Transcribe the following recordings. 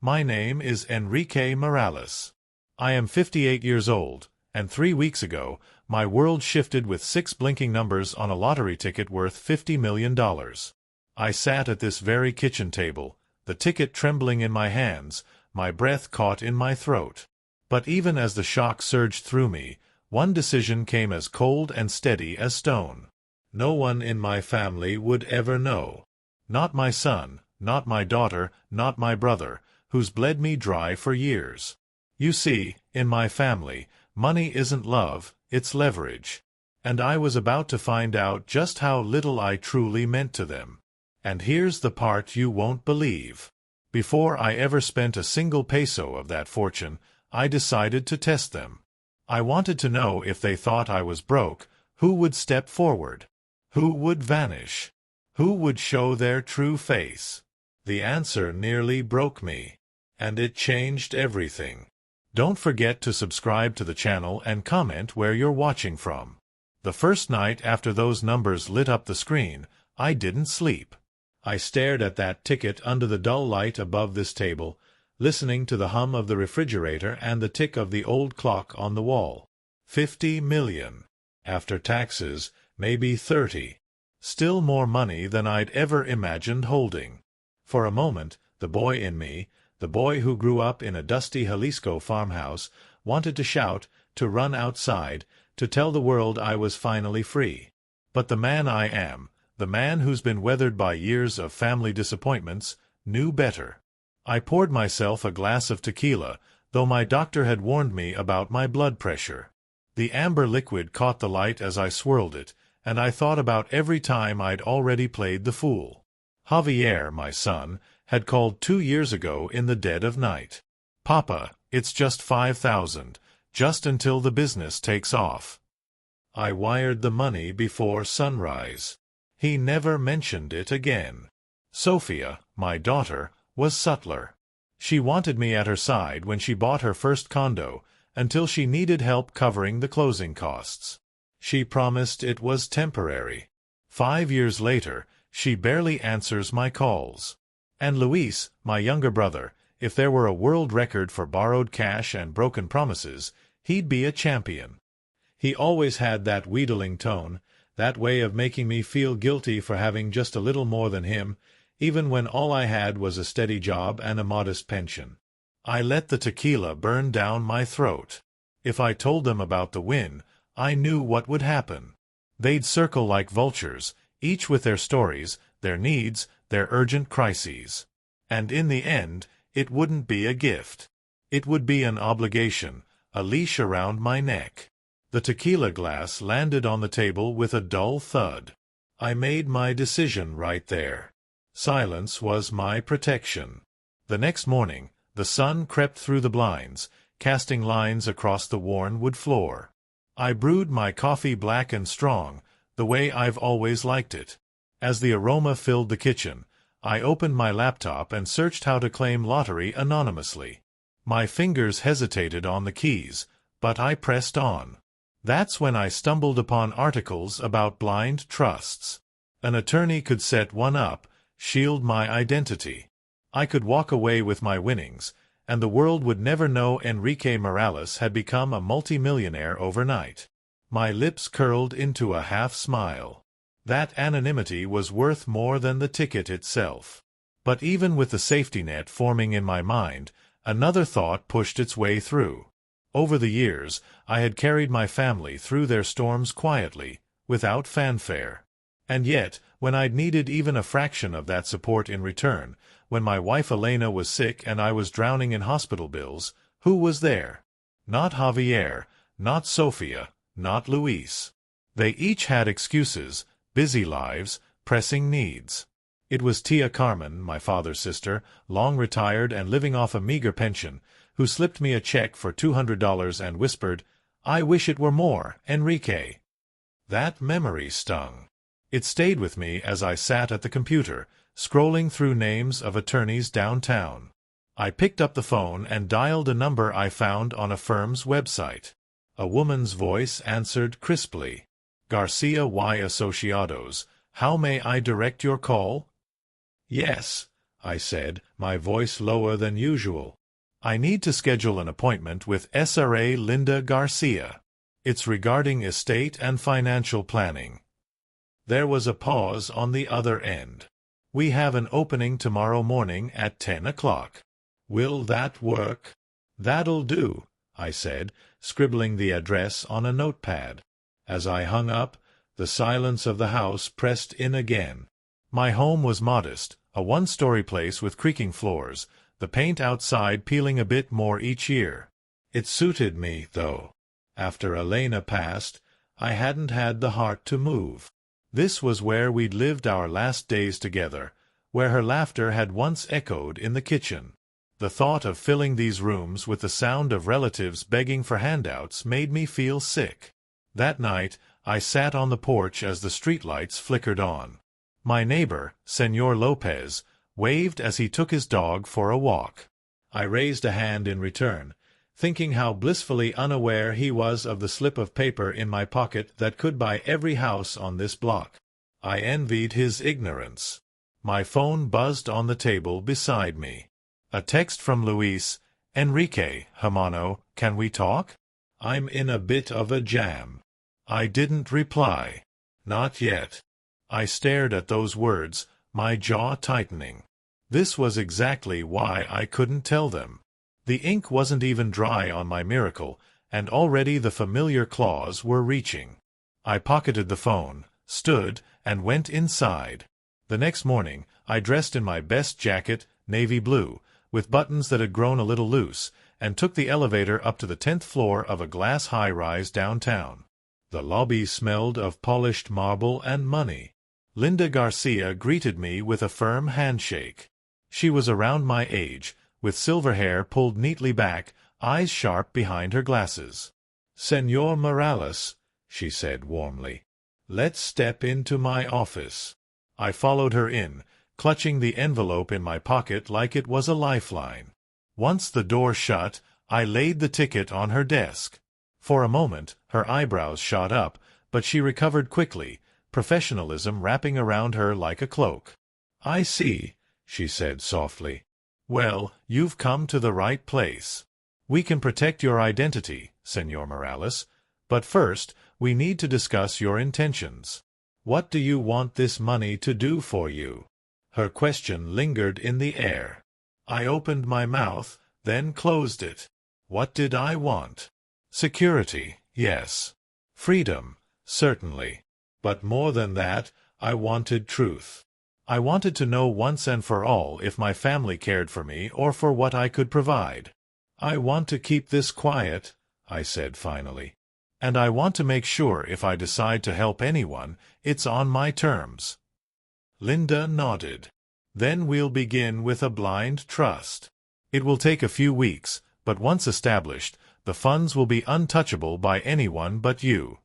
My name is Enrique Morales. I am 58 years old, and 3 weeks ago, my world shifted with 6 blinking numbers on a lottery ticket worth $50 million. I sat at this very kitchen table, the ticket trembling in my hands, my breath caught in my throat. But even as the shock surged through me, one decision came as cold and steady as stone. No one in my family would ever know. Not my son, not my daughter, not my brother, who's bled me dry for years. You see, in my family, money isn't love, it's leverage. And I was about to find out just how little I truly meant to them. And here's the part you won't believe. Before I ever spent a single peso of that fortune, I decided to test them. I wanted to know if they thought I was broke, who would step forward? Who would vanish? Who would show their true face? The answer nearly broke me. And it changed everything. Don't forget to subscribe to the channel and comment where you're watching from. The first night after those numbers lit up the screen, I didn't sleep. I stared at that ticket under the dull light above this table, listening to the hum of the refrigerator and the tick of the old clock on the wall. 50 million. After taxes, maybe 30. Still more money than I'd ever imagined holding. For a moment, the boy in me, the boy who grew up in a dusty Jalisco farmhouse, wanted to shout, to run outside, to tell the world I was finally free. But the man I am, the man who's been weathered by years of family disappointments, knew better. I poured myself a glass of tequila, though my doctor had warned me about my blood pressure. The amber liquid caught the light as I swirled it, and I thought about every time I'd already played the fool. Javier, my son, had called 2 years ago in the dead of night. "Papa, it's just 5,000, just until the business takes off." I wired the money before sunrise. He never mentioned it again. Sophia, my daughter, was subtler. She wanted me at her side when she bought her first condo, until she needed help covering the closing costs. She promised it was temporary. 5 years later, she barely answers my calls. And Luis, my younger brother, if there were a world record for borrowed cash and broken promises, he'd be a champion. He always had that wheedling tone, that way of making me feel guilty for having just a little more than him, even when all I had was a steady job and a modest pension. I let the tequila burn down my throat. If I told them about the win, I knew what would happen. They'd circle like vultures, each with their stories, their needs, their urgent crises. And in the end, it wouldn't be a gift. It would be an obligation, a leash around my neck. The tequila glass landed on the table with a dull thud. I made my decision right there. Silence was my protection. The next morning, the sun crept through the blinds, casting lines across the worn wood floor. I brewed my coffee black and strong, the way I've always liked it. As the aroma filled the kitchen, I opened my laptop and searched how to claim lottery anonymously. My fingers hesitated on the keys, but I pressed on. That's when I stumbled upon articles about blind trusts. An attorney could set one up, shield my identity. I could walk away with my winnings, and the world would never know Enrique Morales had become a multimillionaire overnight. My lips curled into a half-smile. That anonymity was worth more than the ticket itself. But even with the safety net forming in my mind, another thought pushed its way through. Over the years, I had carried my family through their storms quietly, without fanfare. And yet, when I'd needed even a fraction of that support in return, when my wife Elena was sick and I was drowning in hospital bills, who was there? Not Javier, not Sophia, not Luis. They each had excuses, busy lives, pressing needs. It was Tia Carmen, my father's sister, long retired and living off a meager pension, who slipped me a check for $200 and whispered, "I wish it were more, Enrique." That memory stung. It stayed with me as I sat at the computer, scrolling through names of attorneys downtown. I picked up the phone and dialed a number I found on a firm's website. A woman's voice answered crisply. "Garcia y Asociados, how may I direct your call?" "Yes, I said, my voice lower than usual. I need to schedule an appointment with SRA Linda Garcia. It's regarding estate and financial planning. There was a pause on the other end. We have an opening tomorrow morning at 10 o'clock. Will that work? That'll do, I said, scribbling the address on a notepad. As I hung up, the silence of the house pressed in again. My home was modest, a one-story place with creaking floors, the paint outside peeling a bit more each year. It suited me, though. After Elena passed, I hadn't had the heart to move. This was where we'd lived our last days together, where her laughter had once echoed in the kitchen. The thought of filling these rooms with the sound of relatives begging for handouts made me feel sick. That night, I sat on the porch as the streetlights flickered on. My neighbor, Señor Lopez, waved as he took his dog for a walk. I raised a hand in return, thinking how blissfully unaware he was of the slip of paper in my pocket that could buy every house on this block. I envied his ignorance. My phone buzzed on the table beside me. A text from Luis. Enrique, hermano, can we talk? I'm in a bit of a jam. I didn't reply. Not yet. I stared at those words, my jaw tightening. This was exactly why I couldn't tell them. The ink wasn't even dry on my miracle, and already the familiar claws were reaching. I pocketed the phone, stood, and went inside. The next morning, I dressed in my best jacket, navy blue, with buttons that had grown a little loose, and took the elevator up to the 10th floor of a glass high-rise downtown. The lobby smelled of polished marble and money. Linda Garcia greeted me with a firm handshake. She was around my age, with silver hair pulled neatly back, eyes sharp behind her glasses. "Señor Morales," she said warmly, "let's step into my office." I followed her in, clutching the envelope in my pocket like it was a lifeline. Once the door shut, I laid the ticket on her desk. For a moment, her eyebrows shot up, but she recovered quickly, professionalism wrapping around her like a cloak. "I see," she said softly. "Well, you've come to the right place. We can protect your identity, Señor Morales, but first, we need to discuss your intentions. What do you want this money to do for you?" Her question lingered in the air. I opened my mouth, then closed it. What did I want? Security, yes. Freedom, certainly. But more than that, I wanted truth. I wanted to know once and for all if my family cared for me or for what I could provide. "I want to keep this quiet," I said finally. "And I want to make sure if I decide to help anyone, it's on my terms." Linda nodded. "Then we'll begin with a blind trust. It will take a few weeks, but once established, the funds will be untouchable by anyone but you."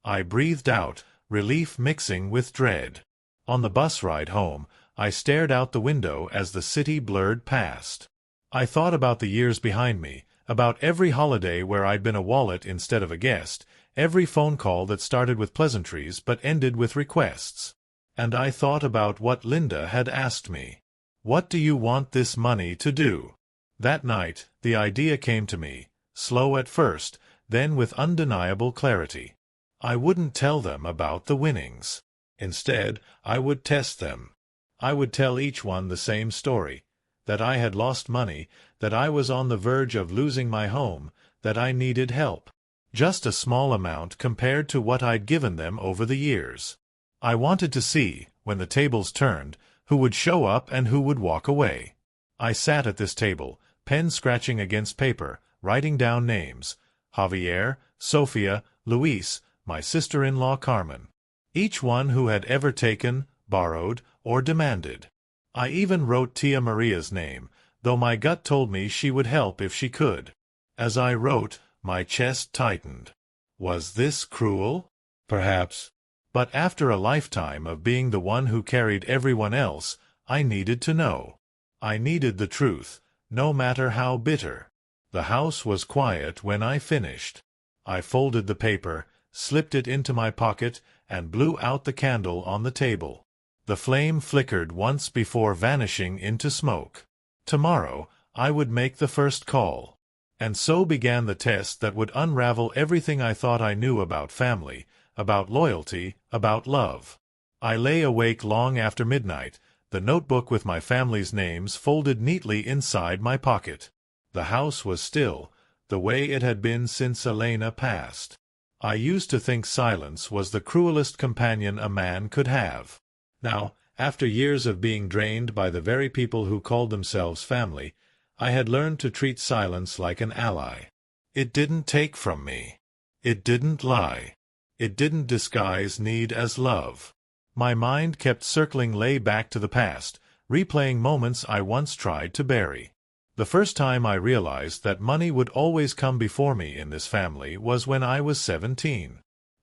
I breathed out, relief mixing with dread. On the bus ride home, I stared out the window as the city blurred past. I thought about the years behind me, about every holiday where I'd been a wallet instead of a guest, every phone call that started with pleasantries but ended with requests. And I thought about what Linda had asked me. "What do you want this money to do?" That night, the idea came to me, slow at first, then with undeniable clarity. I wouldn't tell them about the winnings. Instead, I would test them. I would tell each one the same story, that I had lost money, that I was on the verge of losing my home, that I needed help. Just a small amount compared to what I'd given them over the years. I wanted to see, when the tables turned, who would show up and who would walk away. I sat at this table, pen scratching against paper, writing down names: Javier, Sofia, Luis, my sister-in-law Carmen. Each one who had ever taken, borrowed, or demanded. I even wrote Tia Maria's name, though my gut told me she would help if she could. As I wrote, my chest tightened. Was this cruel? Perhaps. But after a lifetime of being the one who carried everyone else, I needed to know. I needed the truth, no matter how bitter. The house was quiet when I finished. I folded the paper, slipped it into my pocket, and blew out the candle on the table. The flame flickered once before vanishing into smoke. Tomorrow, I would make the first call. And so began the test that would unravel everything I thought I knew about family, about loyalty, about love. I lay awake long after midnight, the notebook with my family's names folded neatly inside my pocket. The house was still, the way it had been since Elena passed. I used to think silence was the cruelest companion a man could have. Now, after years of being drained by the very people who called themselves family, I had learned to treat silence like an ally. It didn't take from me. It didn't lie. It didn't disguise need as love. My mind kept circling back to the past, replaying moments I once tried to bury. The first time I realized that money would always come before me in this family was when I was 17.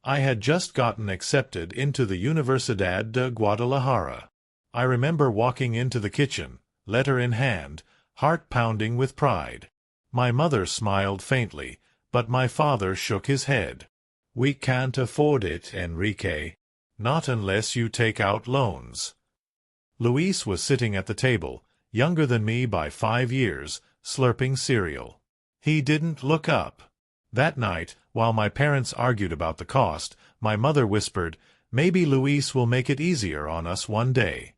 I had just gotten accepted into the Universidad de Guadalajara. I remember walking into the kitchen, letter in hand, heart pounding with pride. My mother smiled faintly, but my father shook his head. "We can't afford it, Enrique. Not unless you take out loans." Luis was sitting at the table, younger than me by 5 years, slurping cereal. He didn't look up. That night, while my parents argued about the cost, my mother whispered, "Maybe Luis will make it easier on us one day.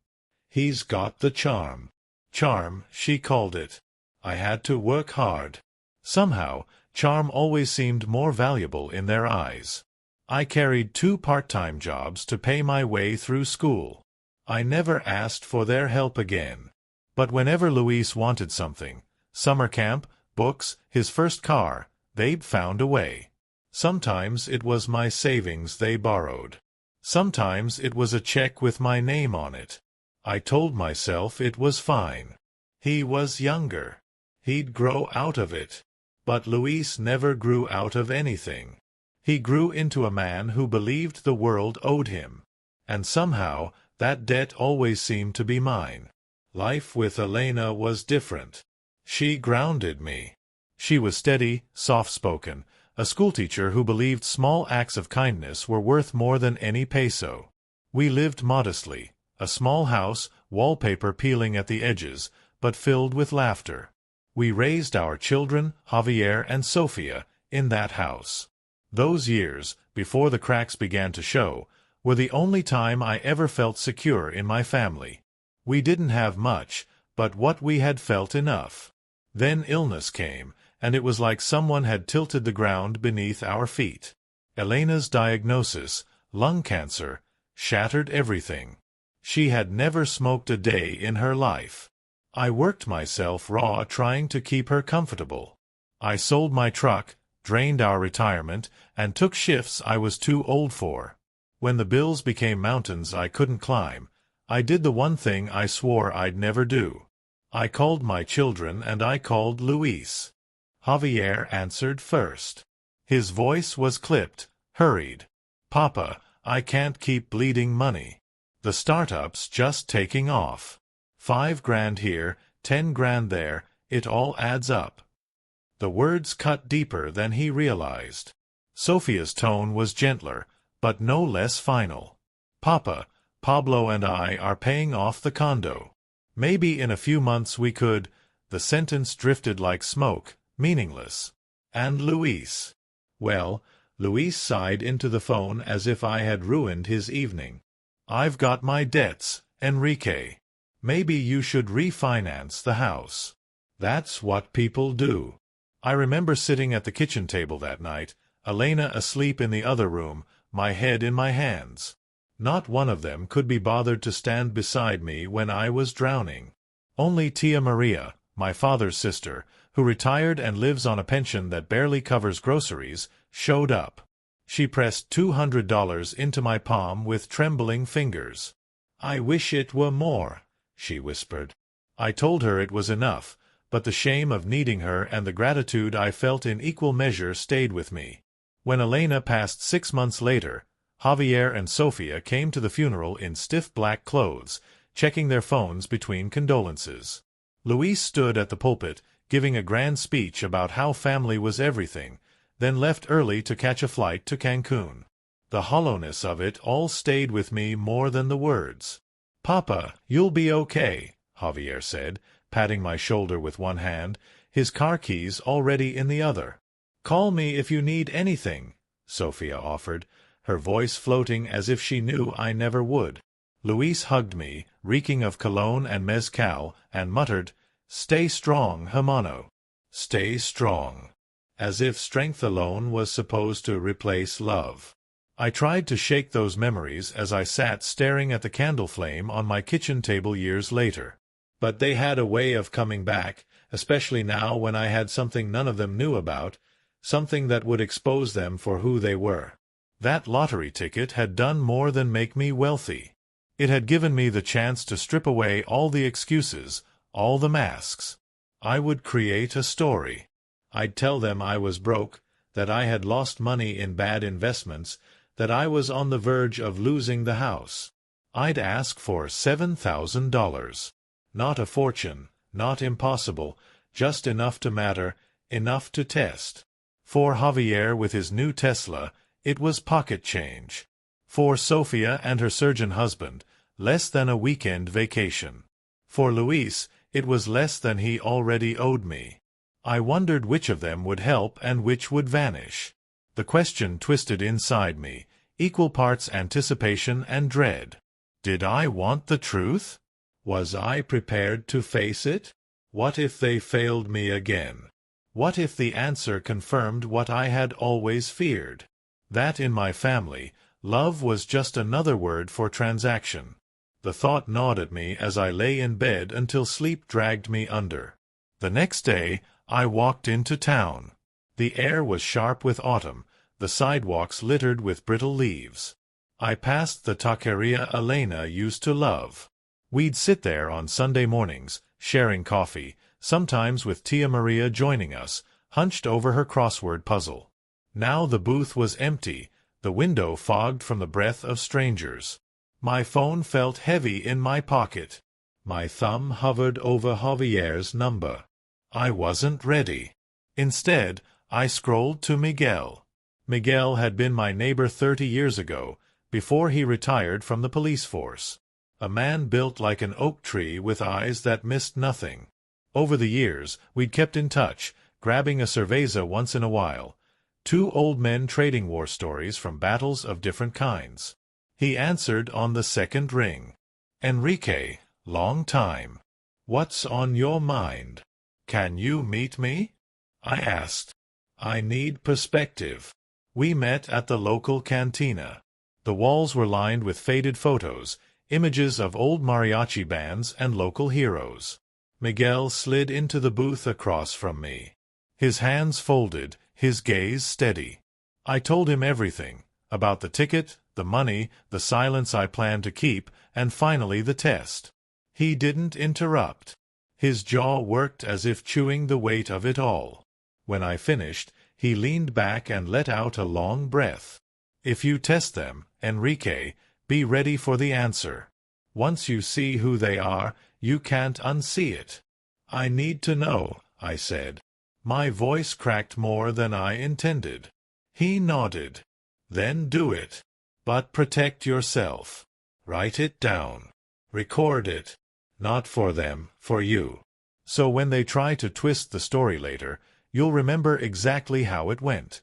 He's got the charm." Charm, she called it. I had to work hard. Somehow, charm always seemed more valuable in their eyes. I carried 2 part-time jobs to pay my way through school. I never asked for their help again. But whenever Luis wanted something, summer camp, books, his first car, they found a way. Sometimes it was my savings they borrowed. Sometimes it was a check with my name on it. I told myself it was fine. He was younger. He'd grow out of it. But Luis never grew out of anything. He grew into a man who believed the world owed him. And somehow, that debt always seemed to be mine. Life with Elena was different. She grounded me. She was steady, soft-spoken, a schoolteacher who believed small acts of kindness were worth more than any peso. We lived modestly. A small house, wallpaper peeling at the edges, but filled with laughter. We raised our children, Javier and Sofia, in that house. Those years, before the cracks began to show, were the only time I ever felt secure in my family. We didn't have much, but what we had felt enough. Then illness came, and it was like someone had tilted the ground beneath our feet. Elena's diagnosis, lung cancer, shattered everything. She had never smoked a day in her life. I worked myself raw trying to keep her comfortable. I sold my truck, drained our retirement, and took shifts I was too old for. When the bills became mountains I couldn't climb, I did the one thing I swore I'd never do. I called my children and I called Luis. Javier answered first. His voice was clipped, hurried. "Papa, I can't keep bleeding money. The startup's just taking off. 5 grand here, 10 grand there, it all adds up." The words cut deeper than he realized. Sophia's tone was gentler, but no less final. "Papa, Pablo and I are paying off the condo. Maybe in a few months we could—" The sentence drifted like smoke, meaningless. "And Luis?" Well, Luis sighed into the phone as if I had ruined his evening. "I've got my debts, Enrique. Maybe you should refinance the house." That's what people do. I remember sitting at the kitchen table that night, Elena asleep in the other room, my head in my hands. Not one of them could be bothered to stand beside me when I was drowning. Only Tia Maria, my father's sister, who retired and lives on a pension that barely covers groceries, showed up. She pressed $200 into my palm with trembling fingers. "I wish it were more," she whispered. I told her it was enough, but the shame of needing her and the gratitude I felt in equal measure stayed with me. When Elena passed 6 months later, Javier and Sofia came to the funeral in stiff black clothes, checking their phones between condolences. Luis stood at the pulpit, giving a grand speech about how family was everything, then left early to catch a flight to Cancun. The hollowness of it all stayed with me more than the words. "Papa, you'll be okay," Javier said, patting my shoulder with one hand, his car keys already in the other. "Call me if you need anything," Sofia offered, her voice floating as if she knew I never would. Luis hugged me, reeking of cologne and mezcal, and muttered, "Stay strong, hermano. Stay strong," as if strength alone was supposed to replace love. I tried to shake those memories as I sat staring at the candle flame on my kitchen table years later. But they had a way of coming back, especially now when I had something none of them knew about, something that would expose them for who they were. That lottery ticket had done more than make me wealthy. It had given me the chance to strip away all the excuses, all the masks. I would create a story. I'd tell them I was broke, that I had lost money in bad investments, that I was on the verge of losing the house. I'd ask for $7,000. Not a fortune, not impossible, just enough to matter, enough to test. For Javier with his new Tesla, it was pocket change. For Sofia and her surgeon husband, less than a weekend vacation. For Luis, it was less than he already owed me. I wondered which of them would help and which would vanish. The question twisted inside me, equal parts anticipation and dread. Did I want the truth? Was I prepared to face it? What if they failed me again? What if the answer confirmed what I had always feared? That in my family, love was just another word for transaction. The thought gnawed at me as I lay in bed until sleep dragged me under. The next day, I walked into town. The air was sharp with autumn, the sidewalks littered with brittle leaves. I passed the taqueria Elena used to love. We'd sit there on Sunday mornings, sharing coffee, sometimes with Tia Maria joining us, hunched over her crossword puzzle. Now the booth was empty, the window fogged from the breath of strangers. My phone felt heavy in my pocket. My thumb hovered over Javier's number. I wasn't ready. Instead, I scrolled to Miguel. Miguel had been my neighbor 30 years ago, before he retired from the police force. A man built like an oak tree with eyes that missed nothing. Over the years, we'd kept in touch, grabbing a cerveza once in a while. Two old men trading war stories from battles of different kinds. He answered on the second ring. "Enrique, long time. What's on your mind? Can you meet me?" I asked. "I need perspective." We met at the local cantina. The walls were lined with faded photos, images of old mariachi bands and local heroes. Miguel slid into the booth across from me. His hands folded, his gaze steady. I told him everything, about the ticket, the money, the silence I planned to keep, and finally the test. He didn't interrupt. His jaw worked as if chewing the weight of it all. When I finished, he leaned back and let out a long breath. "If you test them, Enrique, be ready for the answer. Once you see who they are, you can't unsee it." "I need to know," I said. My voice cracked more than I intended. He nodded. "Then do it. But protect yourself. Write it down. Record it. Not for them, for you. So when they try to twist the story later, you'll remember exactly how it went."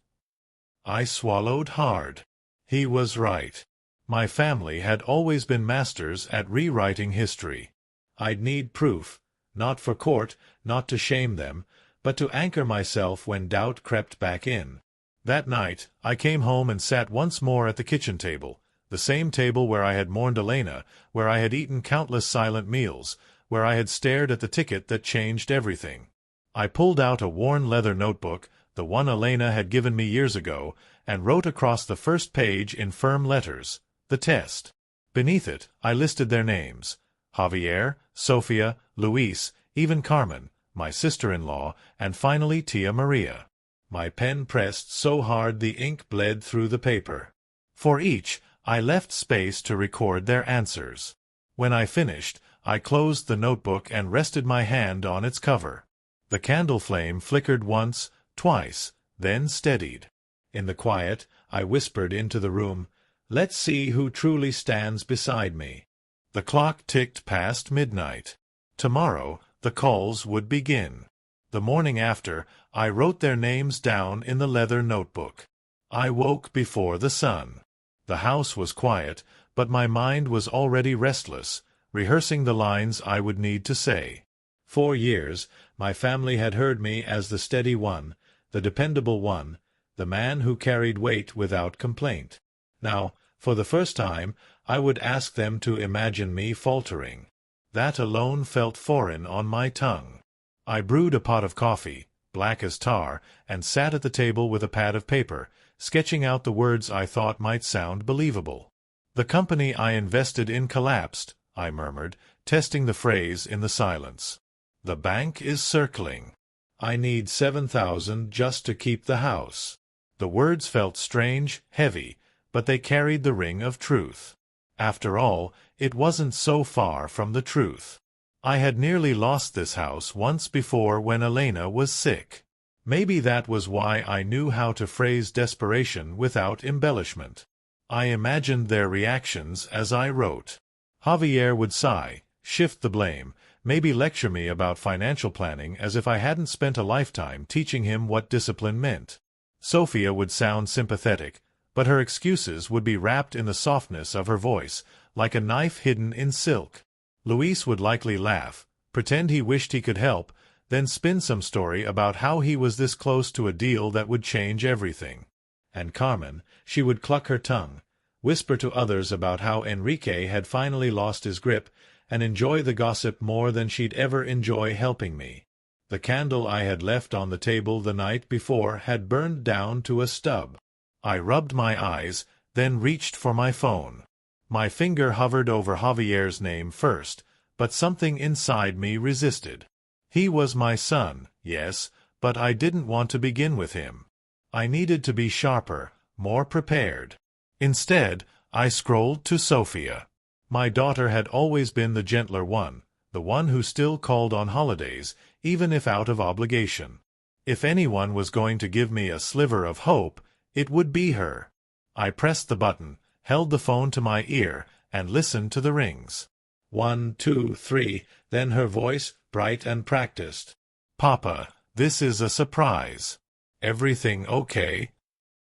I swallowed hard. He was right. My family had always been masters at rewriting history. I'd need proof, not for court, not to shame them, but to anchor myself when doubt crept back in. That night, I came home and sat once more at the kitchen table, the same table where I had mourned Elena, where I had eaten countless silent meals, where I had stared at the ticket that changed everything. I pulled out a worn leather notebook, the one Elena had given me years ago, and wrote across the first page in firm letters, "The test." Beneath it, I listed their names: Javier, Sofia, Luis, even Carmen, my sister-in-law, and finally Tia Maria. My pen pressed so hard the ink bled through the paper. For each, I left space to record their answers. When I finished, I closed the notebook and rested my hand on its cover. The candle flame flickered once, twice, then steadied. In the quiet, I whispered into the room, "Let's see who truly stands beside me." The clock ticked past midnight. Tomorrow, the calls would begin. The morning after, I wrote their names down in the leather notebook. I woke before the sun. The house was quiet, but my mind was already restless, rehearsing the lines I would need to say. 4 years, my family had heard me as the steady one, the dependable one, the man who carried weight without complaint. Now, for the first time, I would ask them to imagine me faltering. That alone felt foreign on my tongue. I brewed a pot of coffee, black as tar, and sat at the table with a pad of paper, sketching out the words I thought might sound believable. "The company I invested in collapsed," I murmured, testing the phrase in the silence. "The bank is circling. I need 7,000 just to keep the house." The words felt strange, heavy, but they carried the ring of truth. After all, it wasn't so far from the truth. I had nearly lost this house once before when Elena was sick. Maybe that was why I knew how to phrase desperation without embellishment. I imagined their reactions as I wrote. Javier would sigh, shift the blame, maybe lecture me about financial planning as if I hadn't spent a lifetime teaching him what discipline meant. Sophia would sound sympathetic, but her excuses would be wrapped in the softness of her voice, like a knife hidden in silk. Luis would likely laugh, pretend he wished he could help, then spin some story about how he was this close to a deal that would change everything. And Carmen, she would cluck her tongue, whisper to others about how Enrique had finally lost his grip, and enjoy the gossip more than she'd ever enjoy helping me. The candle I had left on the table the night before had burned down to a stub. I rubbed my eyes, then reached for my phone. My finger hovered over Javier's name first, but something inside me resisted. He was my son, yes, but I didn't want to begin with him. I needed to be sharper, more prepared. Instead, I scrolled to Sophia. My daughter had always been the gentler one, the one who still called on holidays, even if out of obligation. If anyone was going to give me a sliver of hope, it would be her. I pressed the button, held the phone to my ear, and listened to the rings. 1, 2, 3, then her voice, bright and practiced. "Papa, this is a surprise. Everything okay?"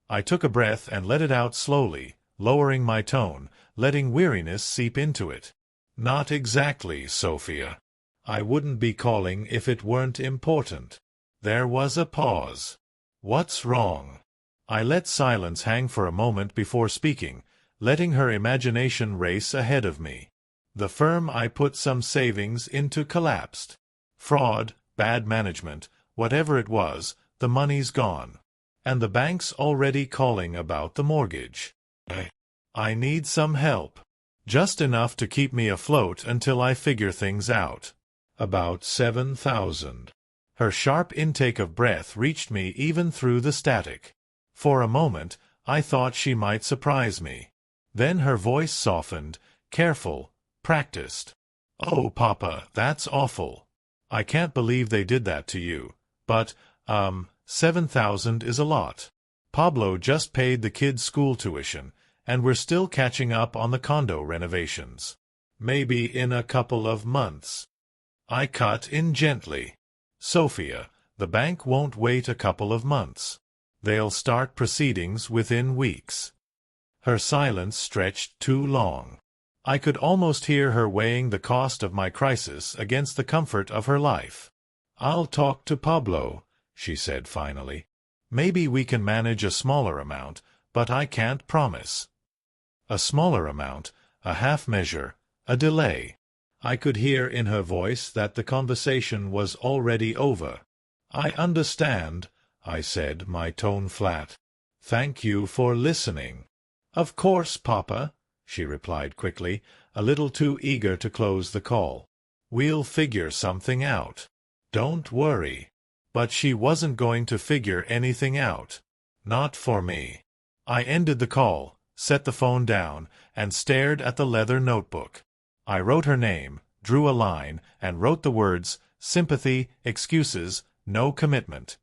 I took a breath and let it out slowly, lowering my tone, letting weariness seep into it. "Not exactly, Sophia. I wouldn't be calling if it weren't important." There was a pause. "What's wrong?" I let silence hang for a moment before speaking, letting her imagination race ahead of me. "The firm I put some savings into collapsed. Fraud, bad management, whatever it was, the money's gone. And the bank's already calling about the mortgage. I need some help. Just enough to keep me afloat until I figure things out. About 7,000. Her sharp intake of breath reached me even through the static. For a moment, I thought she might surprise me. Then her voice softened, careful, practiced. "Oh, Papa, that's awful. I can't believe they did that to you. But, 7,000 is a lot. Pablo just paid the kids' school tuition, and we're still catching up on the condo renovations. Maybe in a couple of months." I cut in gently. "Sophia, the bank won't wait a couple of months. They'll start proceedings within weeks." Her silence stretched too long. I could almost hear her weighing the cost of my crisis against the comfort of her life. "I'll talk to Pablo," she said finally. "Maybe we can manage a smaller amount, but I can't promise." A smaller amount, a half measure, a delay. I could hear in her voice that the conversation was already over. "I understand," I said, my tone flat. "Thank you for listening." "Of course, Papa," she replied quickly, a little too eager to close the call. "We'll figure something out. Don't worry." But she wasn't going to figure anything out. Not for me. I ended the call, set the phone down, and stared at the leather notebook. I wrote her name, drew a line, and wrote the words, sympathy, excuses, no commitment.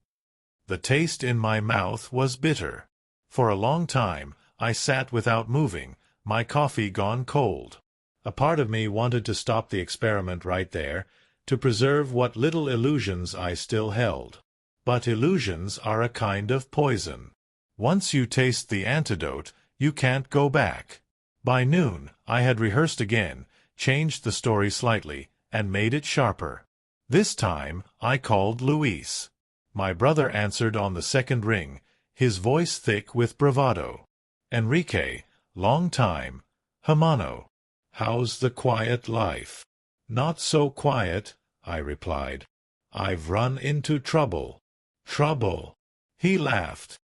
The taste in my mouth was bitter. For a long time, I sat without moving, my coffee gone cold. A part of me wanted to stop the experiment right there, to preserve what little illusions I still held. But illusions are a kind of poison. Once you taste the antidote, you can't go back. By noon, I had rehearsed again, changed the story slightly, and made it sharper. This time, I called Luis. My brother answered on the second ring, his voice thick with bravado. Enrique, long time. Hermano. How's the quiet life? Not so quiet, I replied. I've run into trouble. Trouble. He laughed.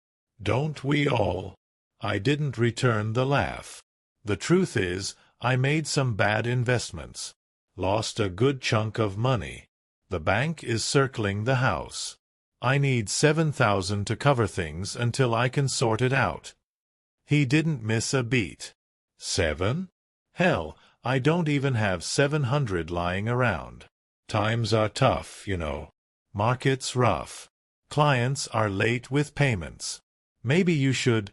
Don't we all? I didn't return the laugh. The truth is, I made some bad investments. Lost a good chunk of money. The bank is circling the house. I need $7,000 to cover things until I can sort it out. He didn't miss a beat. 7? Hell, I don't even have 700 lying around. Times are tough, you know. Market's rough. Clients are late with payments. Maybe you should,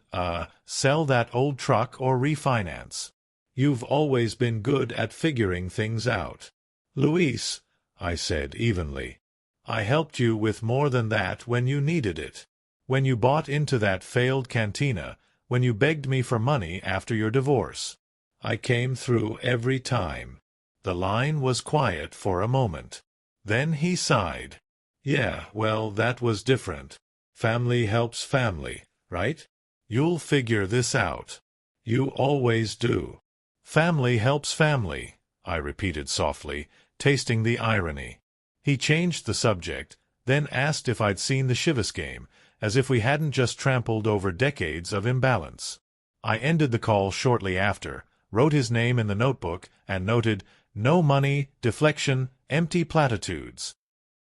sell that old truck or refinance. You've always been good at figuring things out. Luis, I said evenly, I helped you with more than that when you needed it. When you bought into that failed cantina, when you begged me for money after your divorce. I came through every time. The line was quiet for a moment. Then he sighed. Yeah, well, that was different. Family helps family, right? You'll figure this out. You always do. Family helps family, I repeated softly, tasting the irony. He changed the subject, then asked if I'd seen the Chivas game, as if we hadn't just trampled over decades of imbalance. I ended the call shortly after, wrote his name in the notebook, and noted, no money, deflection, empty platitudes.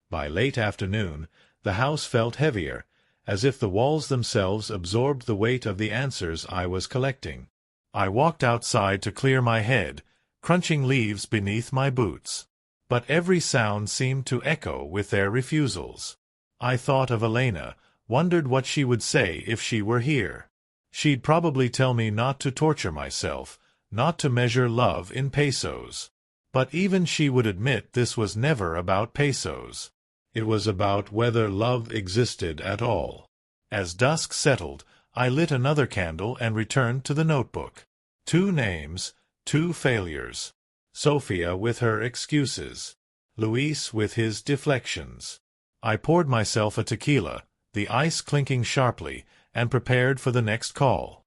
By late afternoon, the house felt heavier, as if the walls themselves absorbed the weight of the answers I was collecting. I walked outside to clear my head, crunching leaves beneath my boots. But every sound seemed to echo with their refusals. I thought of Elena, wondered what she would say if she were here. She'd probably tell me not to torture myself, not to measure love in pesos. But even she would admit this was never about pesos. It was about whether love existed at all. As dusk settled, I lit another candle and returned to the notebook. 2 names, 2 failures. Sophia with her excuses. Luis with his deflections. I poured myself a tequila, the ice clinking sharply, and prepared for the next call.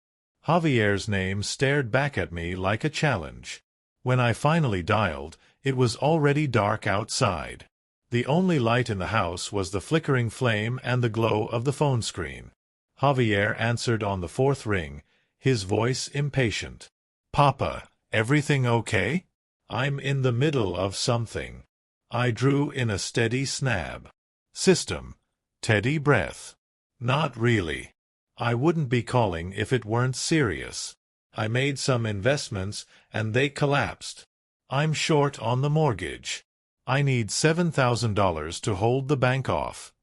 Javier's name stared back at me like a challenge. When I finally dialed, it was already dark outside. The only light in the house was the flickering flame and the glow of the phone screen. Javier answered on the 4th ring, his voice impatient. Papa, everything okay? I'm in the middle of something. I drew in a steady snab. System. Teddy breath. Not really. I wouldn't be calling if it weren't serious. I made some investments, and they collapsed. I'm short on the mortgage. I need $7,000 to hold the bank off.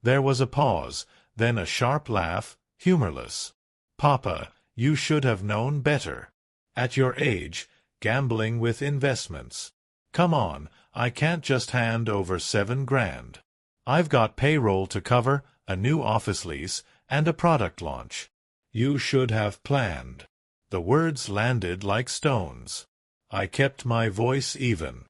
There was a pause, then a sharp laugh, humorless. Papa, you should have known better. At your age, gambling with investments. Come on, I can't just hand over $7,000. I've got payroll to cover, a new office lease, and a product launch. You should have planned. The words landed like stones. I kept my voice even.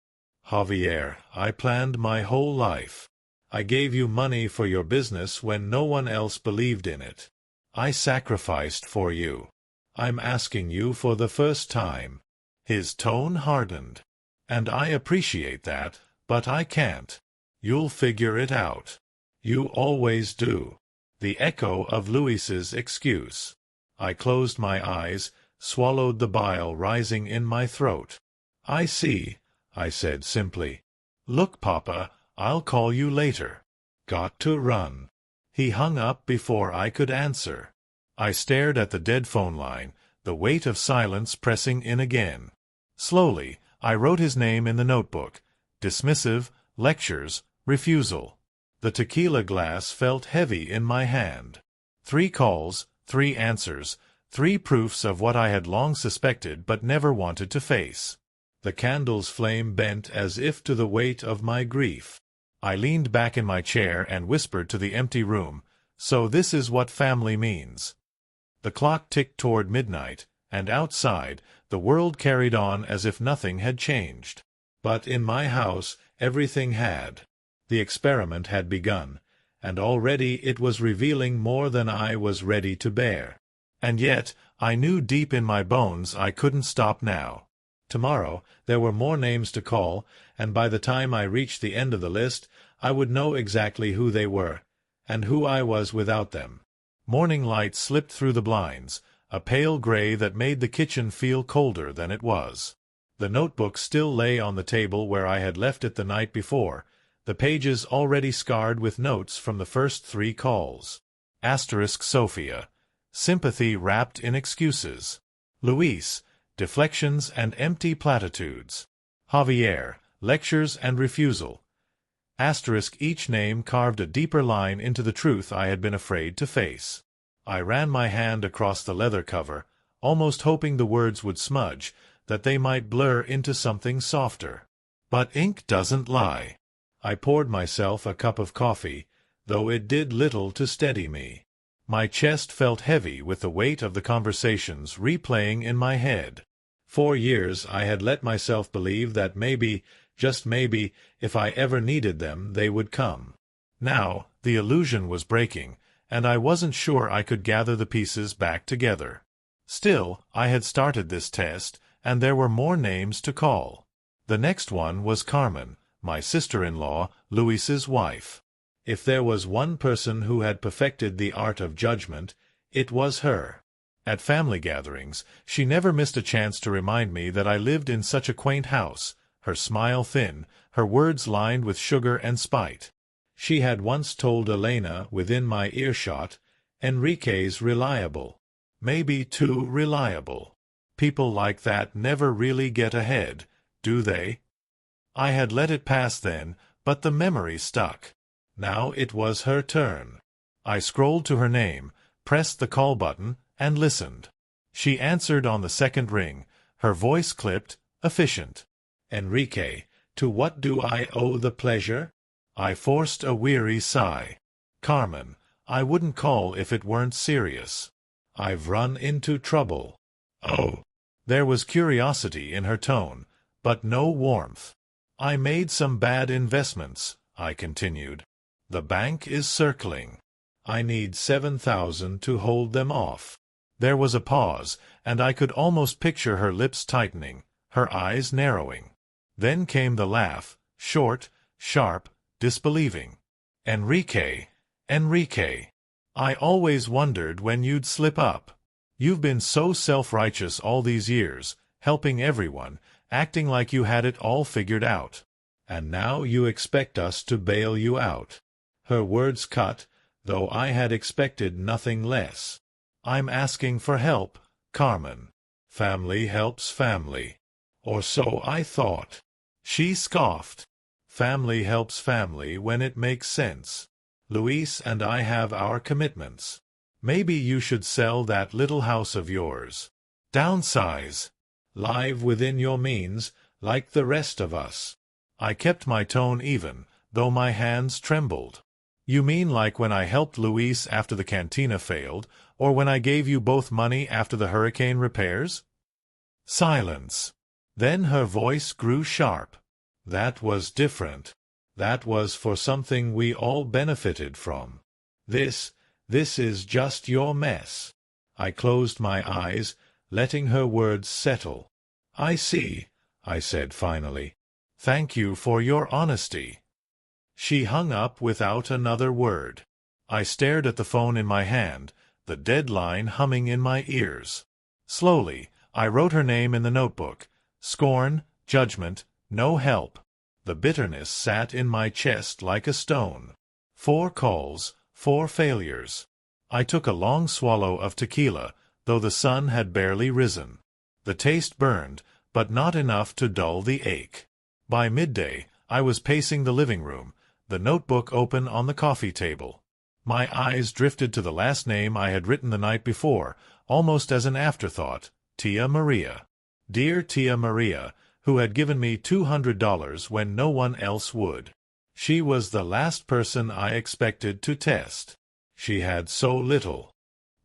Javier, I planned my whole life. I gave you money for your business when no one else believed in it. I sacrificed for you. I'm asking you for the first time. His tone hardened. And I appreciate that, but I can't. You'll figure it out. You always do. The echo of Luis's excuse. I closed my eyes, swallowed the bile rising in my throat. I see, I said simply. Look, Papa, I'll call you later. Got to run. He hung up before I could answer. I stared at the dead phone line, the weight of silence pressing in again. Slowly, I wrote his name in the notebook. Dismissive, lectures, refusal. The tequila glass felt heavy in my hand. 3 calls, 3 answers, 3 proofs of what I had long suspected but never wanted to face. The candle's flame bent as if to the weight of my grief. I leaned back in my chair and whispered to the empty room, "So this is what family means." The clock ticked toward midnight, and outside, the world carried on as if nothing had changed. But in my house, everything had. The experiment had begun, and already it was revealing more than I was ready to bear. And yet, I knew deep in my bones I couldn't stop now. Tomorrow, there were more names to call, and by the time I reached the end of the list, I would know exactly who they were, and who I was without them. Morning light slipped through the blinds, a pale gray that made the kitchen feel colder than it was. The notebook still lay on the table where I had left it the night before, the pages already scarred with notes from the first 3 calls. Asterisk Sophia. Sympathy wrapped in excuses. Luis. Deflections and empty platitudes. Javier. Lectures and refusal. Asterisk each name carved a deeper line into the truth I had been afraid to face. I ran my hand across the leather cover, almost hoping the words would smudge, that they might blur into something softer. But ink doesn't lie. I poured myself a cup of coffee, though it did little to steady me. My chest felt heavy with the weight of the conversations replaying in my head. 4 years I had let myself believe that maybe, just maybe, if I ever needed them, they would come. Now, the illusion was breaking, and I wasn't sure I could gather the pieces back together. Still, I had started this test, and there were more names to call. The next one was Carmen, my sister-in-law, Luis's wife. If there was one person who had perfected the art of judgment, it was her. At family gatherings, she never missed a chance to remind me that I lived in such a quaint house, her smile thin, her words lined with sugar and spite. She had once told Elena, within my earshot, "Enrique's reliable. Maybe too reliable. People like that never really get ahead, do they?" I had let it pass then, but the memory stuck. Now it was her turn. I scrolled to her name, pressed the call button, and listened. She answered on the second ring, her voice clipped, efficient. "Enrique, to what do I owe the pleasure?" I forced a weary sigh. "Carmen, I wouldn't call if it weren't serious. I've run into trouble." "Oh." There was curiosity in her tone, but no warmth. "I made some bad investments," I continued. "The bank is circling. I need 7,000 to hold them off." There was a pause, and I could almost picture her lips tightening, her eyes narrowing. Then came the laugh, short, sharp, disbelieving. "Enrique, Enrique, I always wondered when you'd slip up. You've been so self-righteous all these years, helping everyone, acting like you had it all figured out. And now you expect us to bail you out." Her words cut, though I had expected nothing less. "I'm asking for help, Carmen. Family helps family. Or so I thought." She scoffed. "Family helps family when it makes sense. Luis and I have our commitments. Maybe you should sell that little house of yours. Downsize. Live within your means, like the rest of us." I kept my tone even, though my hands trembled. "You mean like when I helped Luis after the cantina failed, or when I gave you both money after the hurricane repairs?" Silence. Then her voice grew sharp. "That was different. That was for something we all benefited from. This is just your mess." I closed my eyes, letting her words settle. "I see," I said finally. "Thank you for your honesty." She hung up without another word. I stared at the phone in my hand, the deadline humming in my ears. Slowly, I wrote her name in the notebook. Scorn, judgment, no help. The bitterness sat in my chest like a stone. 4 calls, 4 failures. I took a long swallow of tequila, though the sun had barely risen. The taste burned, but not enough to dull the ache. By midday, I was pacing the living room, the notebook open on the coffee table. My eyes drifted to the last name I had written the night before, almost as an afterthought, Tia Maria. Dear Tia Maria, who had given me $200 when no one else would. She was the last person I expected to test. She had so little.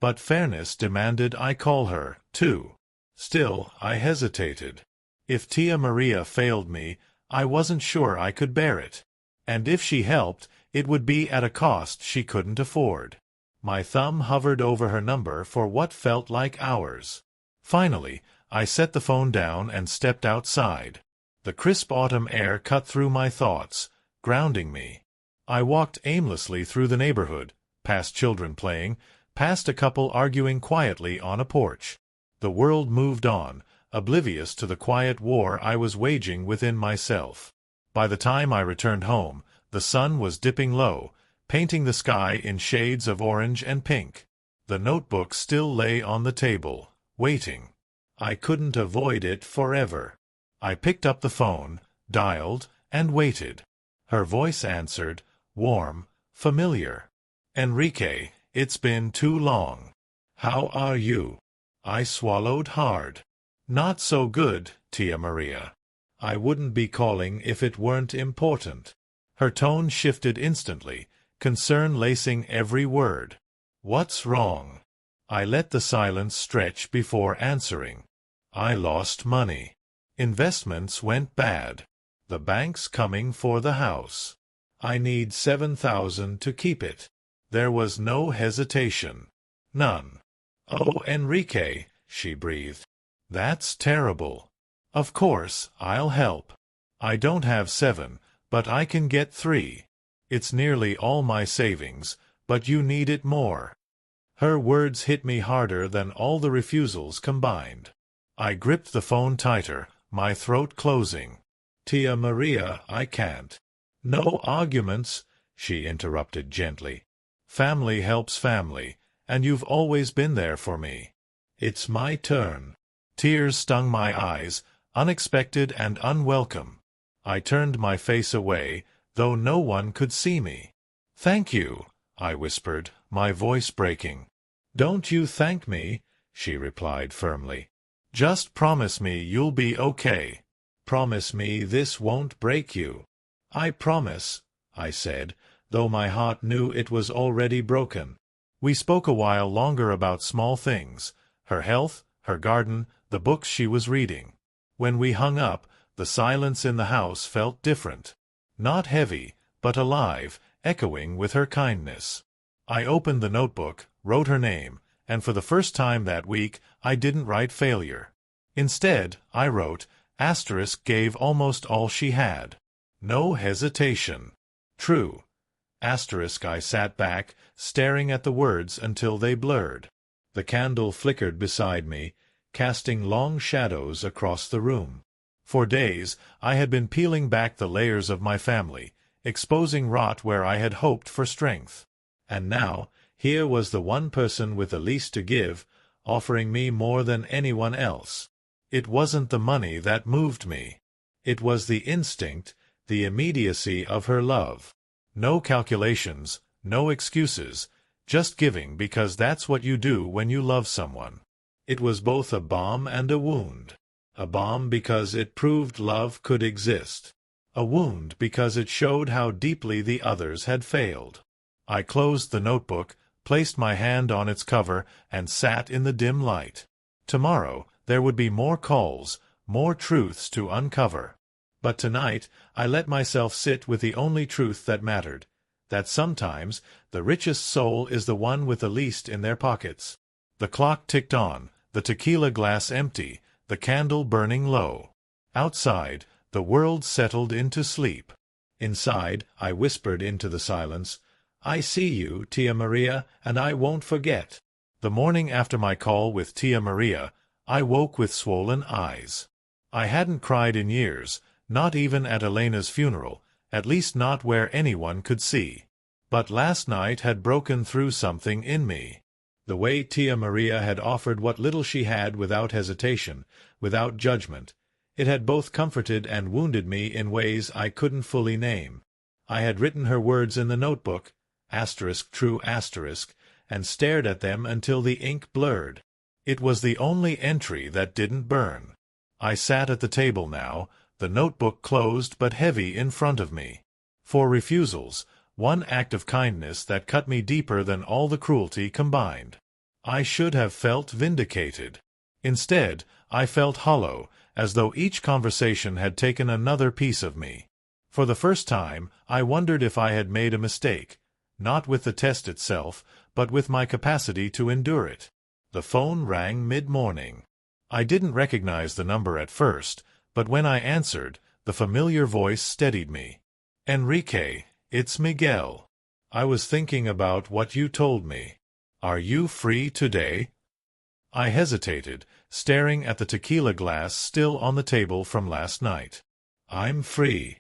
But fairness demanded I call her, too. Still, I hesitated. If Tia Maria failed me, I wasn't sure I could bear it. And if she helped, it would be at a cost she couldn't afford. My thumb hovered over her number for what felt like hours. Finally, I set the phone down and stepped outside. The crisp autumn air cut through my thoughts, grounding me. I walked aimlessly through the neighborhood, past children playing, past a couple arguing quietly on a porch. The world moved on, oblivious to the quiet war I was waging within myself. By the time I returned home, the sun was dipping low, painting the sky in shades of orange and pink. The notebook still lay on the table, waiting. I couldn't avoid it forever. I picked up the phone, dialed, and waited. Her voice answered, warm, familiar. "Enrique, it's been too long. How are you?" I swallowed hard. "Not so good, Tia Maria. I wouldn't be calling if it weren't important." Her tone shifted instantly, concern lacing every word. "What's wrong?" I let the silence stretch before answering. "I lost money. Investments went bad. The bank's coming for the house. I need $7,000 to keep it." There was no hesitation. None. "Oh, Enrique," she breathed. "That's terrible. Of course, I'll help. I don't have 7, but I can get 3. It's nearly all my savings, but you need it more." Her words hit me harder than all the refusals combined. I gripped the phone tighter, my throat closing. "Tia Maria, I can't." "No arguments," she interrupted gently. "Family helps family, and you've always been there for me. It's my turn." Tears stung my eyes, unexpected and unwelcome. I turned my face away, though no one could see me. "Thank you," I whispered, my voice breaking. "Don't you thank me," she replied firmly. "Just promise me you'll be okay. Promise me this won't break you." "I promise," I said, though my heart knew it was already broken. We spoke a while longer about small things, her health, her garden, the books she was reading. When we hung up, the silence in the house felt different. Not heavy, but alive, echoing with her kindness. I opened the notebook, wrote her name, and for the first time that week I didn't write failure. Instead, I wrote, * gave almost all she had. No hesitation. True. * I sat back, staring at the words until they blurred. The candle flickered beside me, casting long shadows across the room. For days I had been peeling back the layers of my family, exposing rot where I had hoped for strength. And now, here was the one person with the least to give, offering me more than anyone else. It wasn't the money that moved me. It was the instinct, the immediacy of her love. No calculations, no excuses, just giving because that's what you do when you love someone. It was both a balm and a wound. A balm because it proved love could exist. A wound because it showed how deeply the others had failed. I closed the notebook, placed my hand on its cover, and sat in the dim light. Tomorrow there would be more calls, more truths to uncover. But tonight I let myself sit with the only truth that mattered, that sometimes the richest soul is the one with the least in their pockets. The clock ticked on, the tequila glass empty, the candle burning low. Outside, the world settled into sleep. Inside, I whispered into the silence, "I see you, Tia Maria, and I won't forget." The morning after my call with Tia Maria, I woke with swollen eyes. I hadn't cried in years, not even at Elena's funeral, at least not where anyone could see. But last night had broken through something in me. The way Tia Maria had offered what little she had without hesitation, without judgment, it had both comforted and wounded me in ways I couldn't fully name. I had written her words in the notebook, *true*, and stared at them until the ink blurred. It was the only entry that didn't burn. I sat at the table now, the notebook closed but heavy in front of me. 4 refusals, one act of kindness that cut me deeper than all the cruelty combined. I should have felt vindicated. Instead, I felt hollow, as though each conversation had taken another piece of me. For the first time, I wondered if I had made a mistake, not with the test itself, but with my capacity to endure it. The phone rang mid-morning. I didn't recognize the number at first, but when I answered, the familiar voice steadied me. "Enrique, it's Miguel. I was thinking about what you told me. Are you free today?" I hesitated, staring at the tequila glass still on the table from last night. "I'm free."